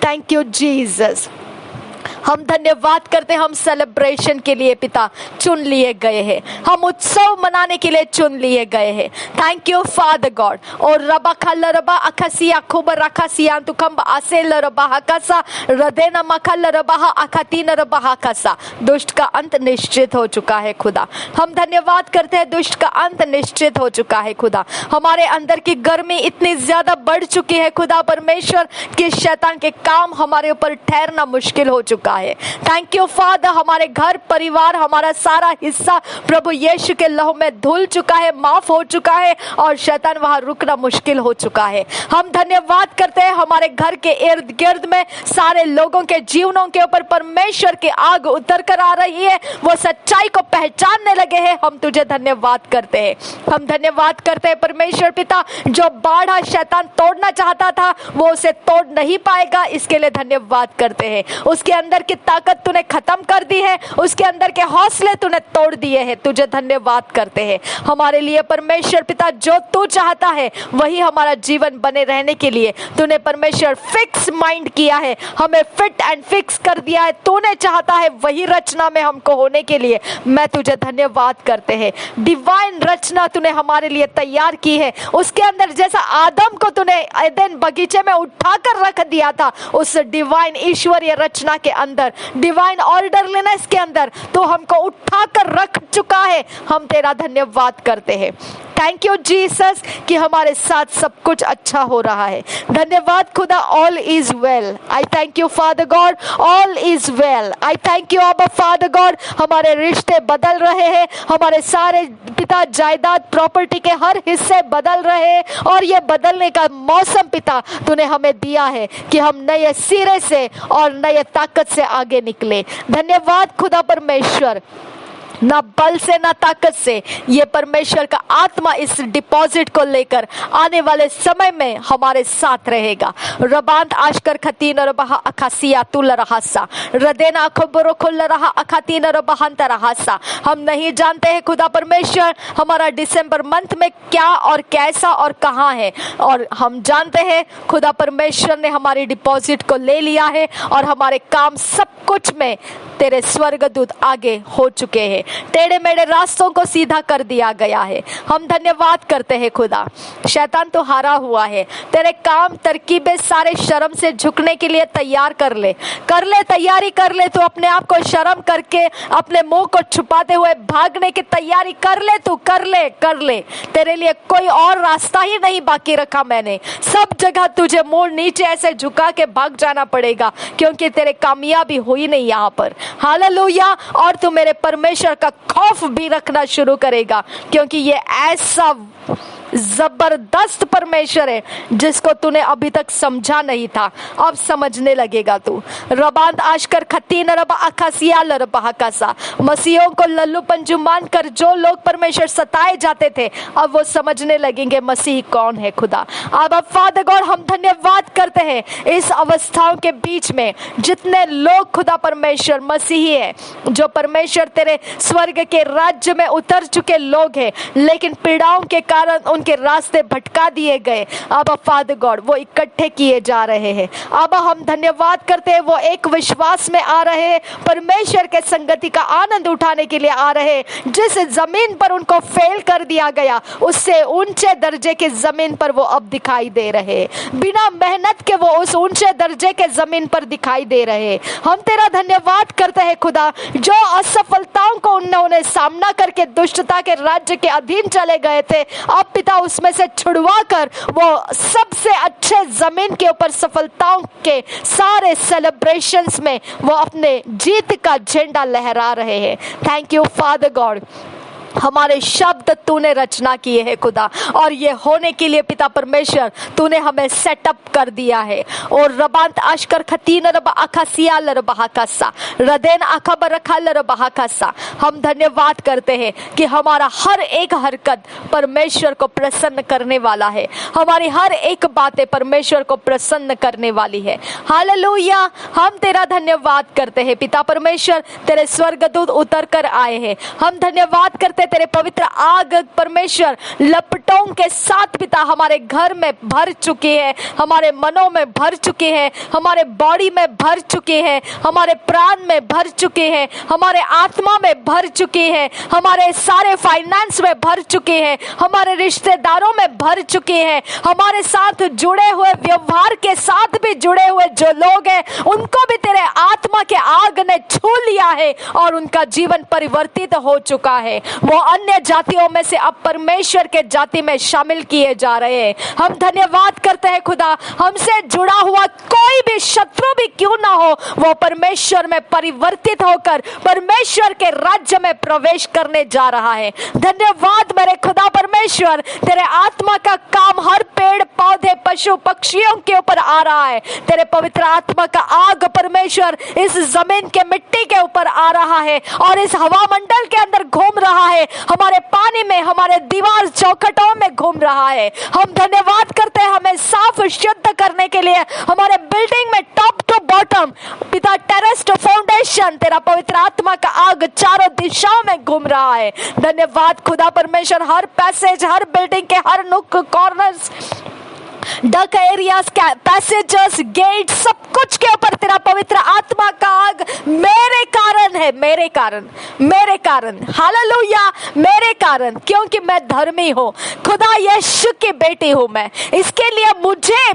thank you Jesus. हम धन्यवाद करते हैं, हम सेलिब्रेशन के लिए पिता चुन लिए गए हैं, हम उत्सव मनाने के लिए चुन लिए गए हैं। Thank you father God. और रबा खल रबा अखसिया खुब रखसिया तु खंब असेल रबा हकसा रदेना मखल रबा अखतीन रबा हकसा। दुष्ट का अंत निश्चित हो चुका है खुदा। हम धन्यवाद करते हैं, दुष्ट का अंत निश्चित हो चुका है खुदा। हमारे अंदर की गर्मी इतनी ज्यादा बढ़ चुकी है खुदा परमेश्वर कि शैतान के काम हमारे ऊपर ठहरना मुश्किल हो चुका है। थैंक यू फादर, हमारे घर परिवार, हमारा सारा हिस्सा प्रभु यीशु के लहू में धुल चुका है, माफ हो चुका है और शैतान वहां रुकना मुश्किल हो चुका है। हम धन्यवाद करते हैं, हमारे घर के इर्द गिर्द में सारे लोगों के जीवनों के ऊपर परमेश्वर की आग उतर कर आ रही है, वो सच्चाई को पहचानने लगे हैं। हम तुझे धन्यवाद करते हैं। हम धन्यवाद करते हैं परमेश्वर पिता, जो बाड़ा शैतान तोड़ना चाहता था वो उसे तोड़ नहीं पाएगा, इसके लिए धन्यवाद करते हैं। उसके अंदर की ताकत तूने खत्म कर दी है, उसके अंदर के हौसले तूने तोड़ दिए हैं, तुझे धन्यवाद करते हैं। हमारे लिए परमेश्वर पिता जो तू चाहता है वही हमारा जीवन बने रहने के लिए तूने परमेश्वर फिक्स माइंड किया है, हमें फिट एंड फिक्स कर दिया है। तूने चाहता है वही रचना में हमको होने के लिए मैं तुझे धन्यवाद करते हैं। डिवाइन रचना तूने हमारे लिए तैयार की है, उसके अंदर जैसा आदम को तूने एदेन बगीचे में उठाकर रख दिया था, उस डिवाइन ईश्वरीय रचना के अंदर, डिवाइन ऑर्डरलीनेस के अंदर तो हमको उठाकर रख चुका है। हम तेरा धन्यवाद करते हैं। थैंक यू जीसस कि हमारे साथ सब कुछ अच्छा हो रहा है। धन्यवाद खुदा, all is well. I thank you father God, all is well. I thank you अबा फादर गॉड, हमारे रिश्ते बदल रहे हैं, हमारे सारे पिता जायदाद प्रॉपर्टी के हर हिस्से बदल रहे हैं और ये बदलने का मौसम पिता तूने हमें दिया है कि हम नए सिरे से और नए ताकत से आगे निकले। धन्यवाद खुदा परमेश्वर, ना बल से ना ताकत से, ये परमेश्वर का आत्मा इस डिपॉजिट को लेकर आने वाले समय में हमारे साथ रहेगा। रबांत आशकर खतीन रबहा अखासिया तुल रहासा रदेना खबरो खुल रहा अखातीन रबहंत रहासा। हम नहीं जानते हैं खुदा परमेश्वर हमारा दिसंबर मंथ में क्या और कैसा और कहाँ है, और हम जानते हैं खुदा परमेश्वर ने हमारी डिपॉजिट को ले लिया है और हमारे काम सब कुछ में तेरे स्वर्गदूत आगे हो चुके हैं, टेढ़े मेढ़े रास्तों को सीधा कर दिया गया है। हम धन्यवाद करते हैं खुदा, शैतान तो हारा हुआ है, तेरे काम तरकीबें सारे शर्म से झुकने के लिए तैयार कर ले, तैयारी कर ले। तू अपने आप को शर्म करके अपने मुंह को छुपाते हुए भागने की तैयारी कर ले, तू कर ले। तेरे लिए कोई और रास्ता ही नहीं बाकी रखा मैंने, सब जगह तुझे मुंह नीचे ऐसे झुका के भाग जाना पड़ेगा क्योंकि तेरे कामयाबी हुई नहीं यहाँ पर। हालेलुया। और तू मेरे परमेश्वर का खौफ भी रखना शुरू करेगा क्योंकि ये ऐसा जबरदस्त परमेश्वर है जिसको तूने अभी तक समझा नहीं था, अब समझने लगेगा तू। रबांत आशकर खतीन रबा अखासिया लरबा कासा, मसीहों को लल्लू पंजू मानकर जो लोग परमेश्वर सताए जाते थे अब वो समझने लगेंगे मसीह कौन है खुदा। अब फादर गॉड हम धन्यवाद करते हैं इस अवस्थाओं के बीच में जितने लोग खुदा परमेश्वर मसीही है, जो परमेश्वर तेरे स्वर्ग के राज्य में उतर चुके लोग हैं लेकिन पीड़ाओं के कारण उनके रास्ते भटका दिए गए, अब फादर गॉड वो इकट्ठे किए जा रहे हैं। अब हम धन्यवाद करते हैं वो एक विश्वास में आ रहे हैं, परमेश्वर के संगति का आनंद उठाने के लिए आ रहे हैं। जिस जमीन पर उनको फेल कर दिया गया उससे ऊंचे दर्जे के जमीन पर वो अब दिखाई दे रहे हैं, बिना मेहनत के वो उस ऊंचे दर्जे के जमीन पर दिखाई दे रहे हैं। हम तेरा धन्यवाद करते हैं खुदा, जो असफलताओं को उन्होंने सामना करके दुष्टता के राज्य के अधीन चले गए थे, अब पिता उसमें से छुड़वा कर वो सबसे अच्छे जमीन के ऊपर सफलताओं के सारे सेलिब्रेशंस में वो अपने जीत का झंडा लहरा रहे हैं। थैंक यू फादर गॉड, हमारे शब्द तूने रचना किए हैं खुदा और ये होने के लिए पिता परमेश्वर तूने हमें सेटअप कर दिया है। और रबांत आशकर खतीन रबा अखासिया लरबहाकासा रदेन अखबर रखा लरबहाकासा, हम धन्यवाद करते हैं कि हमारा हर एक हरकत परमेश्वर को प्रसन्न करने वाला है, हमारी हर एक बातें परमेश्वर को प्रसन्न करने वाली है। हालेलुया। हम तेरा धन्यवाद करते हैं पिता परमेश्वर, तेरे स्वर्गदूत उतर कर आए हैं। हम धन्यवाद करते तेरे पवित्र आग परमेश्वर लपटों के साथ पिता हमारे घर में भर चुकी है, हमारे मनों में भर चुके हैं, हमारे बॉडी में भर चुके हैं, हमारे प्राण में भर चुके हैं, हमारे आत्मा में भर चुके हैं, हमारे सारे फाइनेंस में भर चुके हैं, हमारे रिश्तेदारों में भर चुके हैं, हमारे साथ जुड़े हुए व्यवहार के साथ भी जुड़े हुए जो लोग हैं उनको भी तेरे आत्मा के आग ने छू लिया है और उनका जीवन परिवर्तित हो चुका है। वो अन्य जातियों में से अब परमेश्वर के जाति में शामिल किए जा रहे हैं। हम धन्यवाद करते हैं खुदा, हमसे जुड़ा हुआ कोई भी शत्रु भी क्यों ना हो, वो परमेश्वर में परिवर्तित होकर परमेश्वर के राज्य में प्रवेश करने जा रहा है। धन्यवाद मेरे खुदा परमेश्वर, तेरे आत्मा का काम हर पेड़ पौधे पशु पक्षियों के ऊपर आ रहा है। तेरे पवित्र आत्मा का आग परमेश्वर इस जमीन के मिट्टी के ऊपर आ रहा है और इस हवा मंडल के अंदर घूम रहा है, हमारे पानी में, हमारे दीवार चौखटों में घूम रहा है। हम धन्यवाद करते हैं हमें साफ शुद्ध करने के लिए, हमारे बिल्डिंग में टॉप टू बॉटम पिता टेरेस टू फाउंडेशन तेरा पवित्र आत्मा का आग चारों दिशाओं में घूम रहा है। धन्यवाद खुदा परमेश्वर, हर पैसेज, हर बिल्डिंग के हर nook corners, dark areas, passages, gate, सब कुछ के ऊपर तेरा पवित्र आत्मा का आग मेरे कारण है, मेरे कारण हालेलुया, मेरे कारण, क्योंकि मैं धर्मी हूँ खुदा, यीशु की बेटी हूँ मैं। इसके लिए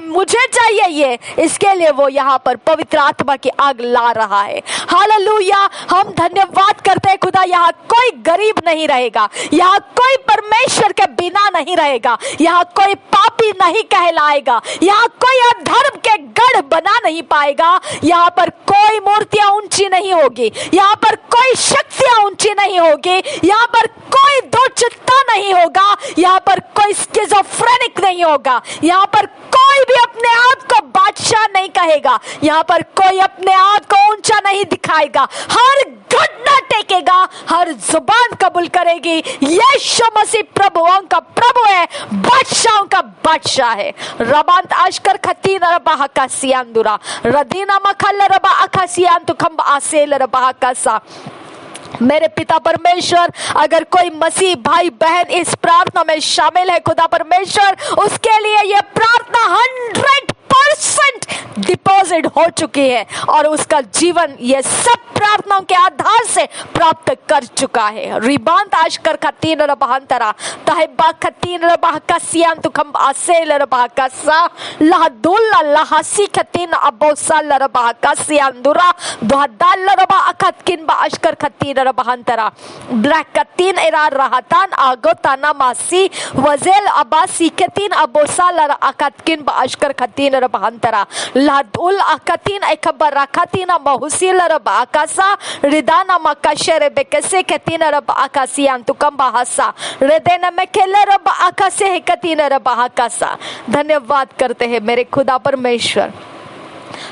मुझे चाहिए ये, इसके लिए वो यहाँ पर पवित्र आत्मा की आग ला रहा है। हालेलुया, हम धन्यवाद करते हैं खुदा, यहाँ कोई गरीब नहीं रहेगा, यहाँ कोई परमेश्वर के बिना नहीं रहेगा, यहाँ कोई पापी नहीं कहलाएगा, यहाँ कोई अधर्म के गढ़ बना नहीं पाएगा, यहाँ पर कोई मूर्तियां ऊंची नहीं होगी, यहाँ पर कोई शक्तियां ऊंची नहीं होगी, यहाँ पर कोई दुष्टता नहीं होगा, यहाँ पर कोई स्किज़ोफ्रेनिक नहीं होगा, यहाँ पर कोई भी अपने आप को बादशाह नहीं कहेगा, यहाँ पर कोई अपने आप को ऊंचा नहीं दिखाएगा। हर घुटना टेकेगा, हर जुबान कबूल करेगी यीशु मसीह प्रभुओं का प्रभु है, बादशाहों का बादशाह है। रबांत आशकर खतीन रबा हकासियांदुरा रदीना मखल रबा अखासियांतु खंब आसेल रबा हकासा। मेरे पिता परमेश्वर, अगर कोई मसीह भाई बहन इस प्रार्थना में शामिल है खुदा परमेश्वर, उसके लिए यह प्रार्थना 100% डिपॉजिट हो चुकी है और उसका जीवन ये सब प्रार्थनाओं के आधार से प्राप्त कर चुका है। रिबांत आशकर खतीन रबहंतरा तहबा खतीन रबह कसियान तुखम आसेल रबह कसा लहदुल्ला लहसी खतीन अबोसा रबह कसियांदुरा दोहदाल रबह अखतकिन बा आशकर खतीन रबहंतरा ब्लैक खतीन इरा रहतान आगो ताना मासी वजेल अबासी खतीन अबोसा लर अखतकिन बा आशकर खतीन रबहंतरा लहदुल अखतीन एकबर रखतीन बहुसील रबह आकासा रिदाना मकाशरे बेकसे खतीन रब आकासियान तुकम bahasa रेदेना में खेले रब आकाशे है कतीन रब आकाशा। धन्यवाद करते हैं मेरे खुदा परमेश्वर,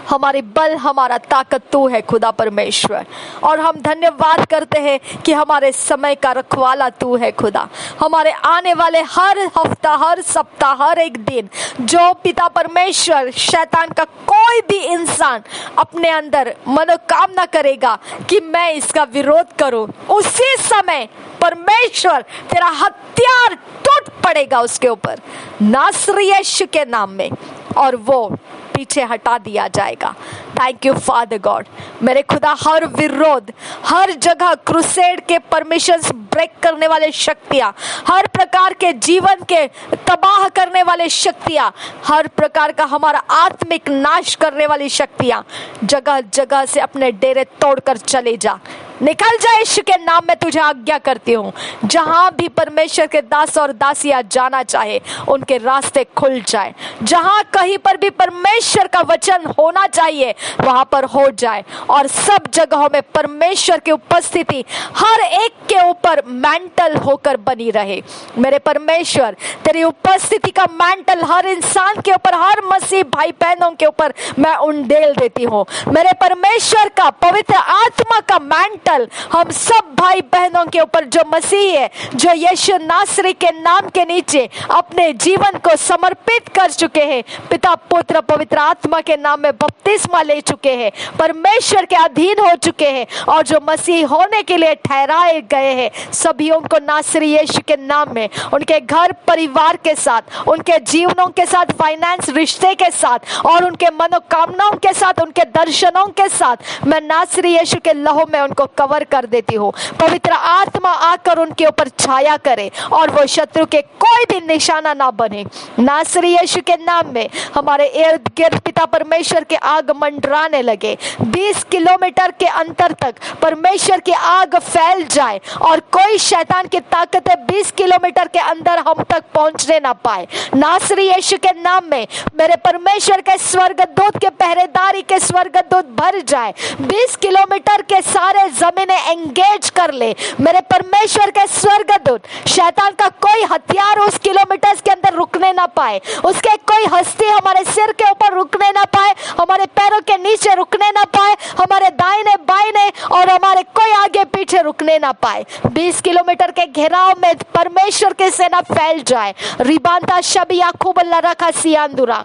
हमारी बल हमारा ताकत तू है खुदा परमेश्वर, और हम धन्यवाद करते हैं कि हमारे समय का रखवाला तू है खुदा। हमारे आने वाले हर हफ्ता, हर सप्ताह, हर एक दिन जो पिता परमेश्वर शैतान का कोई भी इंसान अपने अंदर मनोकामना करेगा कि मैं इसका विरोध करूं, उसी समय परमेश्वर तेरा हथियार टूट पड़ेगा उसके ऊपर नासरी यीशु के नाम में, और वो पीछे हटा दिया जाएगा। Thank you father God. मेरे खुदा, हर विरोध, हर जगह क्रूसेड के परमिशंस ब्रेक करने वाले शक्तियां, हर प्रकार के जीवन के तबाह करने वाले शक्तियां, हर प्रकार का हमारा आत्मिक नाश करने वाली शक्तियां, जगह जगह से अपने डेरे तोड़कर चले जा, निकल जाए यीशु के नाम में तुझे आज्ञा करती हूँ। जहां भी परमेश्वर के दास और दासियां जाना चाहे उनके रास्ते खुल जाए, जहां कहीं पर भी परमेश्वर का वचन होना चाहिए वहां पर हो जाए, और सब जगहों में परमेश्वर की उपस्थिति हर एक के ऊपर मैंटल होकर बनी रहे। मेरे परमेश्वर, तेरी उपस्थिति का मैंटल हर इंसान के ऊपर, हर मसीह भाई बहनों के ऊपर मैं उंडेल देती हूँ। मेरे परमेश्वर का पवित्र आत्मा का मैंटल हम सब भाई बहनों के ऊपर जो मसीह है, जो यीशु नासरी के नाम के नीचे अपने जीवन को समर्पित कर चुके हैं, पिता पुत्र पवित्र आत्मा के नाम में बपतिस्मा ले चुके हैं, परमेश्वर के अधीन हो चुके हैं, और जो मसीह होने के लिए ठहराए गए हैं, सभीयों को नासरी यीशु के नाम में उनके घर परिवार के साथ, उनके जीवनों के साथ, फाइनेंस रिश्ते के साथ, और उनके मनोकामनाओं के साथ, उनके दर्शनों के साथ मैं नासरी यीशु के लहू में उनको कवर कर देती हूँ। पवित्र आत्मा आकर उनके ऊपर छाया करे और वो शत्रु के कोई भी निशाना ना बने। नासरी यीशु के नाम में हमारे इर्द गिर्द पिता परमेश्वर के आग मंडराने लगे। 20 किलोमीटर के अंतर तक परमेश्वर की आग फैल जाए और कोई शैतान की ताकतें 20 किलोमीटर के अंदर हम तक पहुंचने ना पाए। नासरी यीशु के नाम में मेरे परमेश्वर के स्वर्गदूत के पहरेदारी के स्वर्गदूत भर जाए। 20 किलोमीटर के सारे जमीनें एंगेज कर ले। मेरे परमेश्वर के स्वर्गदूत, शैतान का कोई हथियार उस किलोमीटर के अंदर रुकने ना पाए। उसके कोई हस्ती हमारे सिर के ऊपर रुकने ना पाए, हमारे पैरों के नीचे रुकने ना पाए, हमारे दाहिने बाइने और हमारे कोई आगे पीछे रुकने ना पाए। 20 किलोमीटर के घेराव में परमेश्वर की सेना फैल जाए। रिबांता शबिया खुबल्ला रखा सियांदुरा,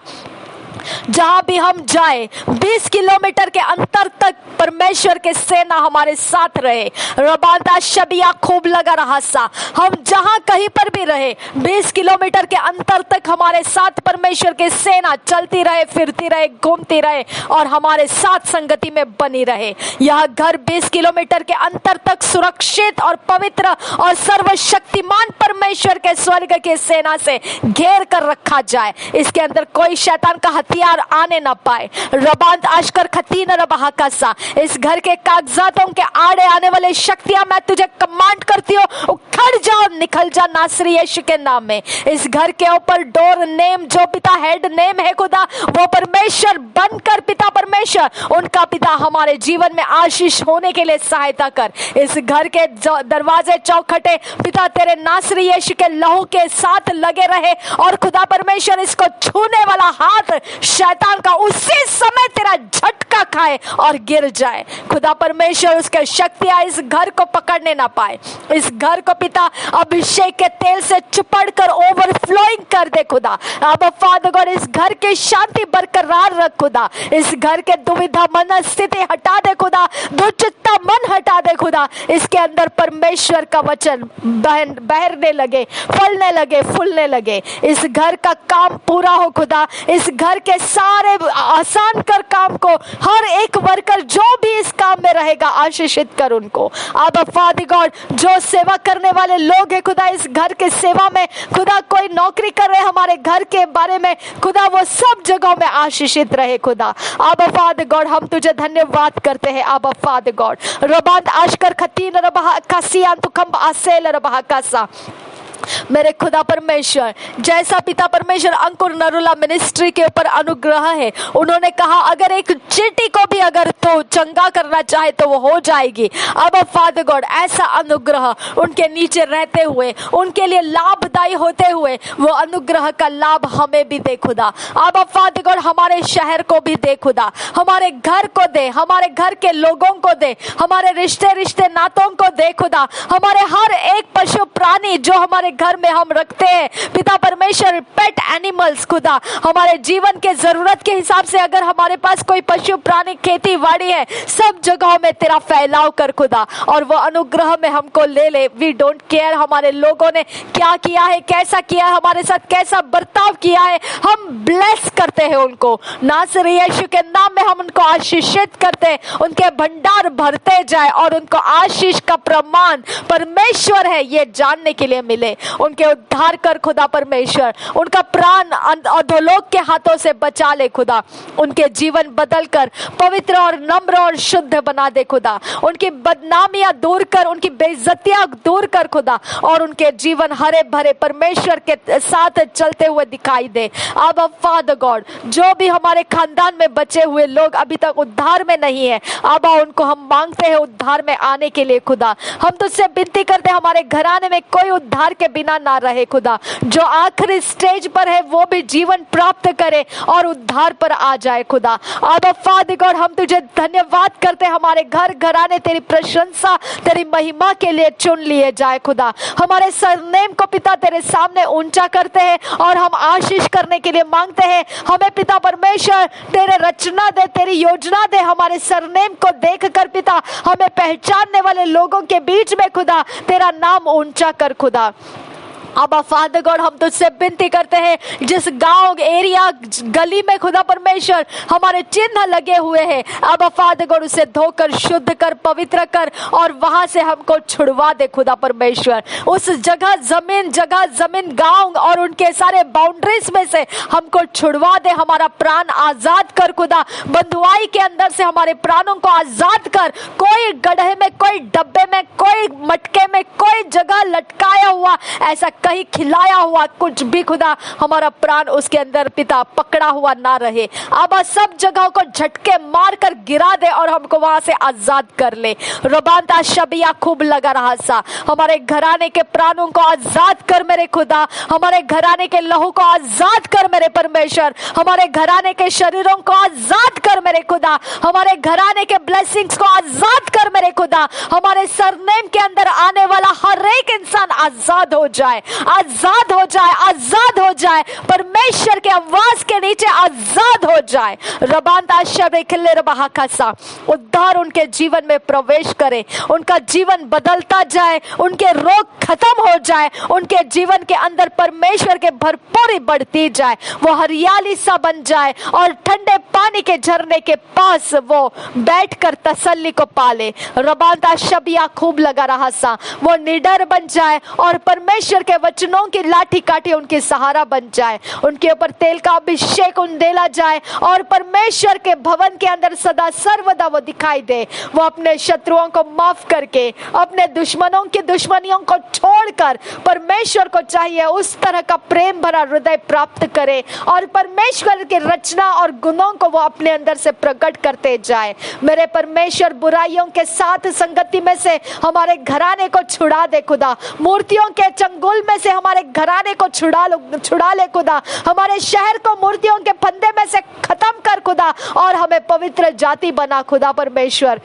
जहां भी हम जाए 20 किलोमीटर के अंतर तक परमेश्वर के सेना हमारे साथ रहे। रबांता शबिया खूब लगा रहा सा, हम जहां कहीं पर भी रहे 20 किलोमीटर के अंतर तक हमारे साथ परमेश्वर की सेना चलती रहे, फिरती रहे, घूमती रहे और हमारे साथ संगति में बनी रहे। यह घर 20 किलोमीटर के अंतर तक सुरक्षित और पवित्र और सर्वशक्तिमान परमेश्वर के स्वर्ग की सेना से घेर कर रखा जाए। इसके अंदर कोई शैतान का हथियार आने ना पाए। रबांत आशकर खतीन रबहा कासा, इस घर के कागजातों के आड़े आने वाले शक्तियां मैं तुझे कमांड करती हूँ, उखड़ जा और निकल जा नासरी यीशु के नाम में। इस घर के ऊपर डोर नेम जो पिता हेड नेम है खुदा, वो परमेश्वर बनकर पिता परमेश्वर उनका पिता हमारे जीवन में आशीष होने के लिए सहायता कर। इस घर के दरवाजे चौखटे पिता तेरे नासरी यीशु के लहू के साथ लगे रहे और खुदा परमेश्वर इसको छूने वाला हाथ शैतान का उसी समय तेरा झटका खाए और गिर जाए। खुदा परमेश्वर उसके शक्तियां इस घर को पकड़ने ना पाए। इस घर को पिता अभिषेक के तेल से चिपड़ कर ओवरफ्लोइंग कर दे खुदा। अब फादर गॉड इस घर की शांति बरकरार रख खुदा। इस घर के दुविधा मन स्थिति हटा दे खुदा, दुचित्ता मन हटा दे खुदा। इसके अंदर परमेश्वर का वचन बहरने लगे, फलने लगे, फूलने लगे। इस घर का काम पूरा हो खुदा। इस घर के सारे आसान कर काम को, हर एक वर्कर जो भी इस काम में रहेगा आशीषित कर उनको। अब फादर गॉड जो सेवा करने वाले लोग हैं खुदा इस घर के सेवा में, खुदा कोई नौकरी कर रहे हमारे घर के बारे में खुदा, वो सब जगहों में आशीषित रहे खुदा। अब फादर गॉड हम तुझे धन्यवाद करते हैं। अब फादर गॉड रबात आशकर खतीन रबहा कासियान तुकम आसेल रबहा कासा, मेरे खुदा परमेश्वर जैसा पिता परमेश्वर अंकुर नरुला मिनिस्ट्री के ऊपर अनुग्रह है, उन्होंने कहा अगर एक चींटी को भी अगर तो चंगा करना चाहे तो वो हो जाएगी। अब फादर गॉड ऐसा अनुग्रह उनके नीचे रहते हुए, उनके लिए लाभदायी होते हुए वो अनुग्रह का लाभ हमें भी दे खुदा। अब फादर गॉड हमारे शहर को भी दे खुदा, हमारे घर को दे, हमारे घर के लोगों को दे, हमारे रिश्ते नातों को दे खुदा, हमारे हर एक पशु प्राणी जो हमारे घर में हम रखते हैं पिता परमेश्वर, पेट एनिमल्स खुदा, हमारे जीवन के जरूरत के हिसाब से अगर हमारे पास कोई पशु प्राणी खेती बाड़ी है, सब जगहों में तेरा फैलाव कर खुदा और वो अनुग्रह में हमको ले ले। वी डोंट केयर हमारे लोगों ने क्या किया है, कैसा किया है, हमारे साथ कैसा बर्ताव किया है, हम ब्लेस करते हैं उनको। नासरी यीशु के नाम में हम उनको आशीषित करते हैं, उनके भंडार भरते जाए और उनको आशीष का प्रमाण परमेश्वर है ये जानने के लिए मिले। उनके उद्धार कर खुदा परमेश्वर, उनका प्राण अधोलोक के हाथों से बचा ले खुदा, उनके जीवन बदल कर पवित्र और नम्र और शुद्ध बना दे खुदा, उनकी बदनामियां दूर कर, उनकी बेइज्जतियां दूर कर खुदा और उनके जीवन हरे भरे परमेश्वर के साथ चलते हुए दिखाई दे। अब फादर गॉड जो भी हमारे खानदान में बचे हुए लोग अभी तक उद्धार में नहीं है, अब उनको हम मांगते हैं उद्धार में आने के लिए खुदा। हम तुझसे विनती करते हैं हमारे घराने में कोई उद्धार के बिना ना रहे खुदा, जो आखिरी स्टेज पर है वो भी जीवन प्राप्त करे और उद्धार पर आ जाए खुदा। अब फादर गॉड हम तुझे धन्यवाद करते हैं, हमारे घर घराने तेरी प्रशंसा तेरी महिमा के लिए चुन लिए जाए खुदा। हमारे सरनेम को पिता तेरे सामने ऊंचा करते हैं और हम आशीष करने के लिए मांगते हैं। हमें पिता परमेश्वर तेरे रचना दे, तेरी योजना दे, हमारे सरनेम को देख कर पिता हमें पहचानने वाले लोगों के बीच में खुदा तेरा नाम ऊंचा कर खुदा। अब फादर गॉड हम तुझसे विनती करते हैं, जिस गांव एरिया गली में खुदा परमेश्वर हमारे चिन्ह लगे हुए हैं, अब फादर गॉड उसे धोकर शुद्ध कर, पवित्र कर और वहां से हमको छुड़वा दे खुदा परमेश्वर। उस जगह जमीन गांव और उनके सारे बाउंड्रीज में से हमको छुड़वा दे। हमारा प्राण आजाद कर खुदा, बंधुआई के अंदर से हमारे प्राणों को आजाद कर। कोई गड्ढे में, कोई डब्बे में, कोई मटके में, कोई जगह लटकाया हुआ, ऐसा कहीं खिलाया हुआ कुछ भी खुदा हमारा प्राण उसके अंदर पिता पकड़ा हुआ ना रहे। अब सब जगहों को झटके मार कर गिरा दे और हमको वहां से आजाद कर ले। रबांता शबिया खूब लगा रहा सा, हमारे घराने के प्राणों को आजाद कर मेरे खुदा, हमारे घराने के लहू को आजाद कर मेरे परमेश्वर, हमारे घराने के शरीरों को आजाद कर मेरे खुदा, हमारे घराने के ब्लेसिंग्स को आजाद कर मेरे खुदा, हमारे सरनेम के अंदर आने वाला हर एक इंसान आजाद हो जाए, आजाद हो जाए, आजाद हो जाए, परमेश्वर के आवाज के नीचे आजाद हो जाए। रबांता शबे खिल्ले रबाहकासा, उद्धार उनके जीवन में प्रवेश करे, उनका जीवन बदलता जाए, उनके रोग खत्म हो जाए, उनके जीवन के अंदर परमेश्वर के भरपूरी बढ़ती जाए, वो हरियाली सा बन जाए और ठंडे पानी के झरने के पास वो बैठकर तसल्ली को पाले। रबांता शबिया खूब लगा रहा सा, वो निडर बन जाए और परमेश्वर के वचनों की लाठी काठी उनके सहारा बन जाए, उनके ऊपर तेल का अभिषेक उंडेला जाए और परमेश्वर के भवन के अंदर सदा सर्वदा वो दिखाई दे। वो अपने शत्रुओं को माफ करके, अपने दुश्मनों की दुश्मनियों को छोड़कर परमेश्वर को चाहिए उस तरह का प्रेम भरा हृदय प्राप्त करे और परमेश्वर की रचना और गुणों को वो अपने अंदर से प्रकट करते जाए। मेरे परमेश्वर, बुराइयों के साथ संगति में से हमारे घराने को छुड़ा दे खुदा, मूर्तियों के चंगुल में से हमारे घराने को छुड़ा ले खुदा, हमारे शहर को मूर्तियों के फंदे में से खत्म कर खुदा और हमें पवित्र जाति बना खुदा परमेश्वर।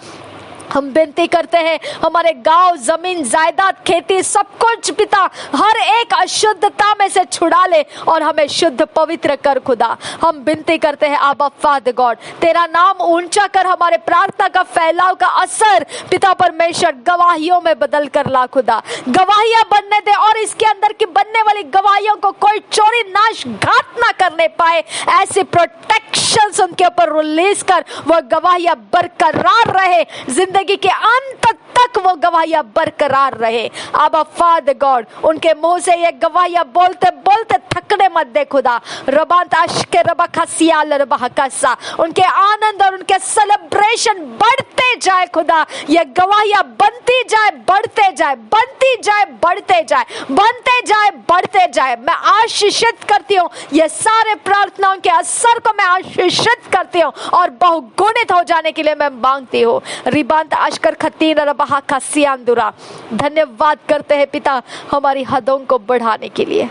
हम विनती करते हैं, हमारे गांव, जमीन, जायदाद, खेती, सब कुछ पिता हर एक अशुद्धता में से छुड़ा ले और हमें शुद्ध पवित्र कर खुदा। हम विनती करते हैं आबा फादर गॉड, तेरा नाम ऊंचा कर, हमारे प्रार्थना का फैलाव का असर पिता परमेश्वर गवाहियों में बदल कर ला खुदा, गवाहियां बनने दे और इसके अंदर की बनने वाली गवाहियों को कोई चोरी नाश घात ना करने पाए, ऐसी प्रोटेक्शन उनके ऊपर रिलीज कर, वो गवाहियां बरकरार रहे, जिंदगी के अंत तक वो गवाहियां बरकरार रहे। आबा फादर गॉड, उनके मुंह से ये गवाहियां बोलते बोलते थकने मत दे खुदा। रबांत अश्के रबा खसियाल रबा कसा, उनके आनंद और उनके सेलिब्रेशन बढ़ते जाए खुदा, ये गवाहियां बनती जाए, बढ़ते जाए, बनती जाए, बढ़ते जाए, बनते जाए, बढ़ते जाए। मैं आशीषित करती हूँ, ये सारे प्रार्थनाओं के असर को मैं आशीषित करती हूँ और बहुगुणित हो जाने के लिए मैं मांगती हूँ। रिबांत अश्कर खतीन रबा कसियांदुरा, धन्यवाद करते हैं पिता हमारी हदों को बढ़ाने के लिए।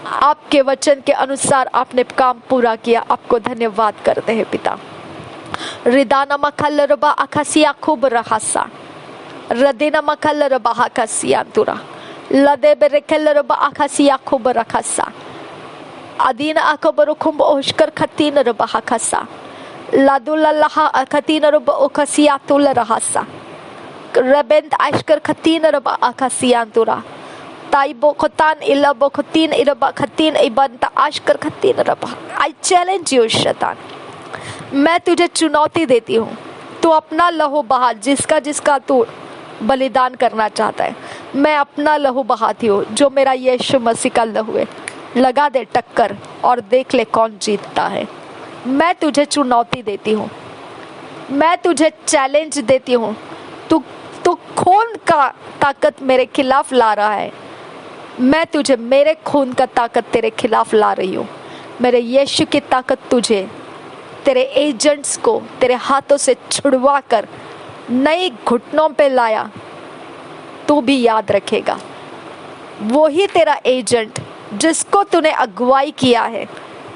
आपके वचन के अनुसार आपने काम पूरा किया, आपको धन्यवाद करते हैं पिता। रिदाना मखल रबा अखसिया खूब रहसा, रदेना मखल रबा अखसियांदुरा, लदे बेरेखल रबा अखसिया खूब रखसा, अदीन अकबर खुंब ओशकर खतीन रबा अखसा, लादुल्लाह खतीन रबा अखसिया तुल रहसा, रबेंत अश्कर खतीन रबा अखसियांदुरा, ताइबो खतान इलाबो खतीन इरबा खतीन इबंता अश्कर खतीन रबा। आई चैलेंज यू शैतान, मैं तुझे चुनौती देती हूँ, तू अपना लहू बहा, जिसका जिसका तू बलिदान करना चाहता है, मैं अपना लहू बहाती हूँ, जो मेरा यीशु मसीह का लहू है। लगा दे टक्कर और देख ले कौन जीतता है। मैं तुझे चुनौती देती हूँ, मैं तुझे चैलेंज देती हूँ, तू खून का ताकत मेरे खिलाफ ला रहा है, मैं तुझे मेरे खून का ताकत तेरे खिलाफ ला रही हूँ। मेरे यीशु की ताकत तुझे, तेरे एजेंट्स को तेरे हाथों से छुड़वा कर नई घुटनों पे लाया, तू भी याद रखेगा। वही तेरा एजेंट जिसको तूने अगुवाई किया है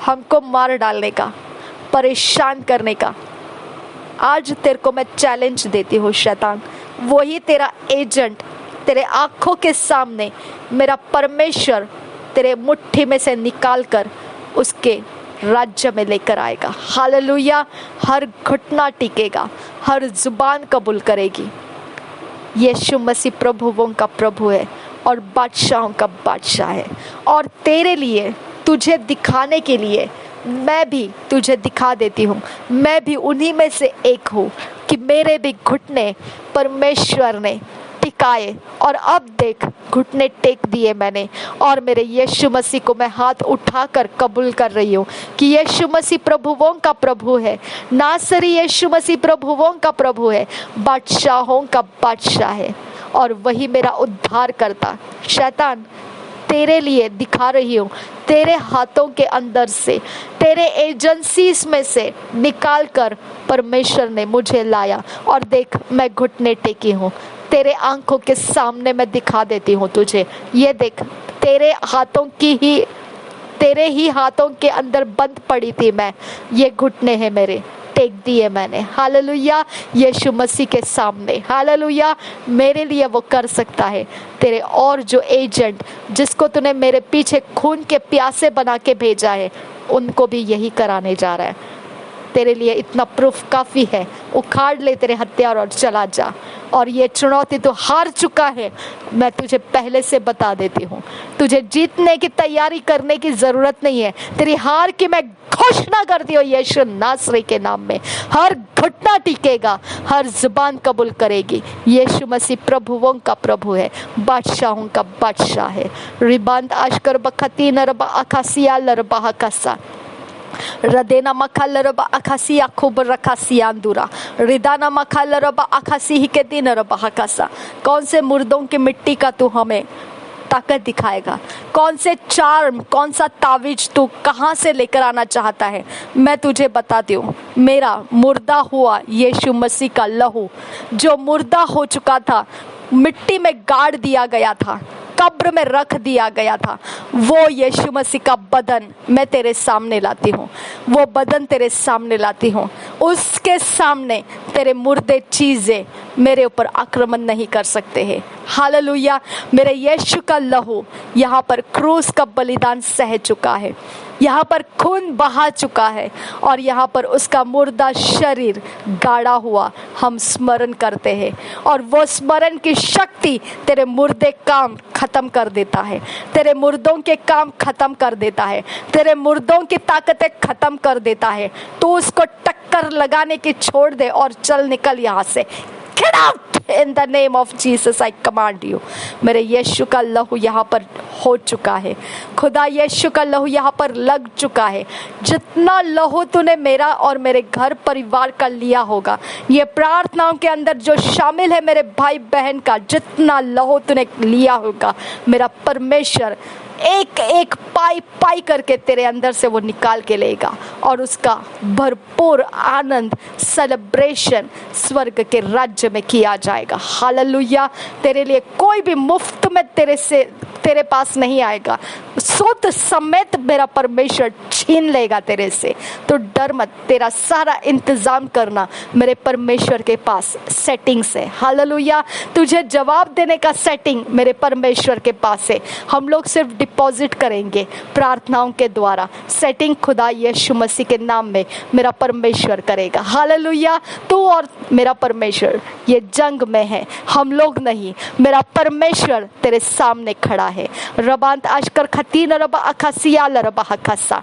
हमको मार डालने का, परेशान करने का, आज तेरे को मैं चैलेंज देती हूँ शैतान, वही तेरा एजेंट तेरे आंखों के सामने मेरा परमेश्वर तेरे मुट्ठी में से निकाल कर उसके राज्य में लेकर आएगा। हालेलुया। हर घुटना टिकेगा, हर जुबान कबूल करेगी यीशु मसीह प्रभुओं का प्रभु है और बादशाहों का बादशाह है। और तेरे लिए, तुझे दिखाने के लिए मैं भी तुझे दिखा देती हूँ, मैं भी उन्हीं में से एक हूँ कि मेरे भी घुटने परमेश्वर ने टिकाए। और अब देख, घुटने टेक दिए मैंने, और मेरे यीशु मसीह को मैं हाथ उठाकर कबूल कर रही हूँ कि यीशु मसीह प्रभुओं का प्रभु है, नासरी यीशु मसीह प्रभुओं का प्रभु है, बादशाहों का बादशाह है, और वही मेरा उद्धार करता। शैतान, तेरे लिए दिखा रही हूँ, तेरे हाथों के अंदर से, तेरे एजेंसीज में से निकाल कर परमेश्वर ने मुझे लाया। और देख, मैं घुटने टेकी हूँ, तेरे आंखों के सामने मैं दिखा देती हूँ तुझे। ये देख, तेरे ही हाथों के अंदर बंद पड़ी थी मैं, ये घुटने हैं मेरे, टेक दिए मैंने। हालेलुया, यीशु मसीह के सामने। हालेलुया, मेरे लिए वो कर सकता है। तेरे और जो एजेंट, जिसको तूने मेरे पीछे खून के प्यासे बना के भेजा है, उनको भी यही कराने जा रहा है। तेरे लिए इतना प्रूफ काफ़ी है। उखाड़ ले तेरे हथियार और चला जा। और ये चुनौती तो हार चुका है, मैं तुझे पहले से बता देती हूँ। तुझे जीतने की तैयारी करने की ज़रूरत नहीं है। तेरी हार की मैं घोषणा करती हूँ यीशु नासरी के नाम में। हर घुटना टिकेगा, हर जुबान कबूल करेगी। यीशु मसीह प्रभुओं का प्रभु है, बादशाहों का बादशाह है। रिबांद आशकर बखती नरबा अखासिया लरबा कसा रदेना मखल रबा अखासी खूब रखासी अंदुरा रिदाना मखल रबा अखासी ही के दिन रबा हकासा। कौन से मुर्दों की मिट्टी का तू हमें ताकत दिखाएगा? कौन से चार्म, कौन सा तावीज तू कहाँ से लेकर आना चाहता है? मैं तुझे बताती हूँ, मेरा मुर्दा हुआ यीशु मसीह का लहू, जो मुर्दा हो चुका था, मिट्टी में गाड़ दिया गया था, कब्र में रख दिया गया था, वो यीशु मसीह का बदन मैं तेरे सामने लाती हूँ। वो बदन तेरे सामने लाती हूँ। उसके सामने तेरे मुर्दे चीज़ें मेरे ऊपर आक्रमण नहीं कर सकते हैं। हालेलुया, मेरे यीशु का लहू यहाँ पर क्रूस का बलिदान सह चुका है, यहाँ पर खून बहा चुका है, और यहाँ पर उसका मुर्दा शरीर गाड़ा हुआ हम स्मरण करते हैं। और वो स्मरण की शक्ति तेरे मुर्दे काम खत्म कर देता है, तेरे मुर्दों के काम खत्म कर देता है, तेरे मुर्दों की ताकतें खत्म कर देता है। तो उसको टक्कर लगाने की छोड़ दे और चल निकल यहाँ से। Get out in the name of Jesus, I command you। मेरे यीशु का लहू यहाँ पर हो चुका है, खुदा यीशु का लहू यहाँ पर लग चुका है। जितना लहू तूने मेरा और मेरे घर परिवार का लिया होगा, ये प्रार्थनाओं के अंदर जो शामिल है मेरे भाई बहन का, जितना लहू तूने लिया होगा, मेरा परमेश्वर एक एक पाई पाई करके तेरे अंदर से वो निकाल के लेगा, और उसका भरपूर आनंद, सेलिब्रेशन स्वर्ग के राज्य में किया जाएगा। हालेलुया, तेरे लिए कोई भी मुफ्त में तेरे पास नहीं आएगा, सुध समेत मेरा परमेश्वर छीन लेगा तेरे से। तो डर मत, तेरा सारा इंतजाम करना मेरे परमेश्वर के पास सेटिंग्स है। हालेलुया, तुझे जवाब देने का सेटिंग मेरे परमेश्वर के पास है। हम लोग सिर्फ डिपॉजिट करेंगे प्रार्थनाओं के द्वारा। सेटिंग खुदा यीशु मसीह के नाम में मेरा परमेश्वर करेगा। हालेलुया, तू और मेरा परमेश्वर ये जंग में है, हम लोग नहीं। मेरा परमेश्वर तेरे सामने खड़ा है। रबांत आशकर खतीन रबा अखासिया लरबा हकासा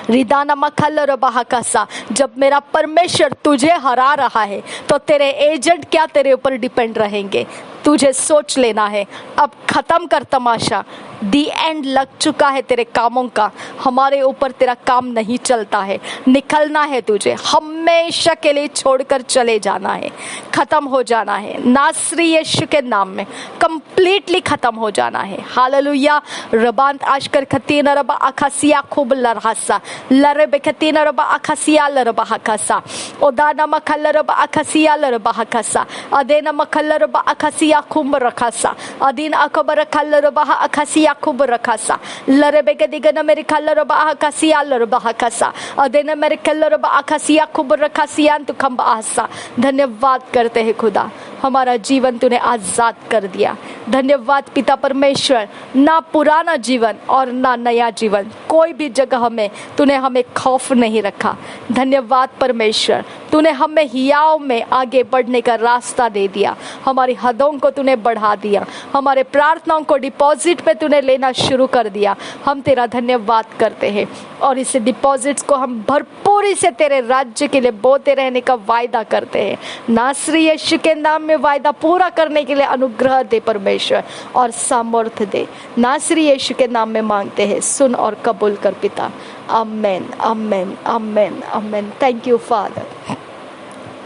रिदाना मखल रबा हकासा। जब मेरा परमेश्वर तुझे हरा रहा है, तो तेरे एजेंट क्या तेरे ऊपर डिपेंड रहेंगे? तुझे सोच लेना है। अब खत्म कर तमाशा, दी एंड लग चुका है तेरे कामों का। हमारे ऊपर तेरा काम नहीं चलता है, निकलना है तुझे, हमेशा के लिए छोड़कर चले जाना है, खत्म हो जाना है नासरी यीशु के नाम में, कंप्लीटली खत्म हो जाना है। हालेलुया, रबांत आशकर खतीन रबा अखासिया खूब लरहासा लरबे खतीन रबा अखासिया लरबा हकासा ओदाना मखल रबा अखासिया लरबा हकासा अदेना मखल रबा अखासिया खूब रखासा अदीन अकबर खल रबा अखासिया खूब रखासा लरबे के दिगन मेरे खल रबा अखासिया लरबा हकासा अदेना मेरे खल रबा अखासिया खूब रखासिया तो खंब आसा। धन्यवाद करते हैं खुदा, हमारा जीवन तूने आजाद कर दिया। धन्यवाद पिता परमेश्वर, ना पुराना जीवन और ना नया जीवन, कोई भी जगह में तूने हमें खौफ नहीं रखा। धन्यवाद परमेश्वर, तूने हमें हियाव में आगे बढ़ने का रास्ता दे दिया, हमारी हदों को तूने बढ़ा दिया, हमारे प्रार्थनाओं को डिपॉजिट पे तूने लेना शुरू कर दिया। हम तेरा धन्यवाद करते हैं और इस डिपॉजिट्स को हम भरपूरी से तेरे राज्य के लिए बोते रहने का वायदा करते हैं। नासरी यीशु के नाम में वायदा पूरा करने के लिए अनुग्रह दे परमेश्वर और सामर्थ्य दे। नासरी यीशु के नाम में मांगते हैं, सुन और कबूल कर पिता। Amen, amen, amen, amen. Thank you father.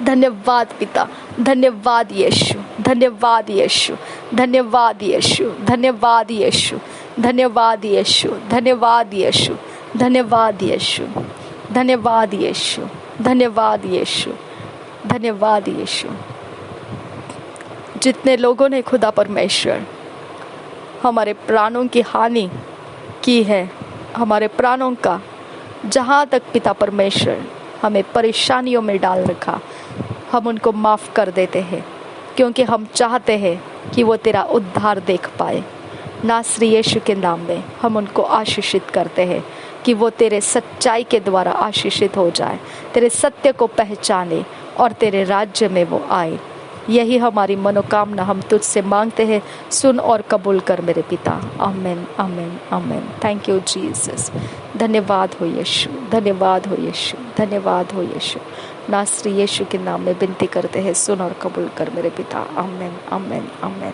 धन्यवाद पिता, धन्यवाद यीशु, धन्यवाद यीशु, धन्यवाद यीशु, धन्यवाद यीशु, धन्यवाद यीशु, धन्यवाद यीशु, धन्यवाद यीशु, धन्यवाद यीशु, धन्यवाद यीशु, धन्यवाद यीशु। जितने लोगों ने खुदा परमेश्वर हमारे प्राणों की हानि की है, हमारे प्राणों का जहाँ तक पिता परमेश्वर हमें परेशानियों में डाल रखा, हम उनको माफ़ कर देते हैं, क्योंकि हम चाहते हैं कि वो तेरा उद्धार देख पाए। नासरी यीशु के नाम में हम उनको आशीषित करते हैं कि वो तेरे सच्चाई के द्वारा आशीषित हो जाए, तेरे सत्य को पहचाने और तेरे राज्य में वो आए। यही हमारी मनोकामना हम तुझसे मांगते हैं, सुन और कबूल कर मेरे पिता। Amen, amen, amen. Thank you Jesus. धन्यवाद हो यीशु, धन्यवाद हो यीशु, धन्यवाद हो यीशु। नासरी यीशु के नाम में विनती करते हैं, सुन और कबूल कर मेरे पिता। आमेन, आमेन, आमेन।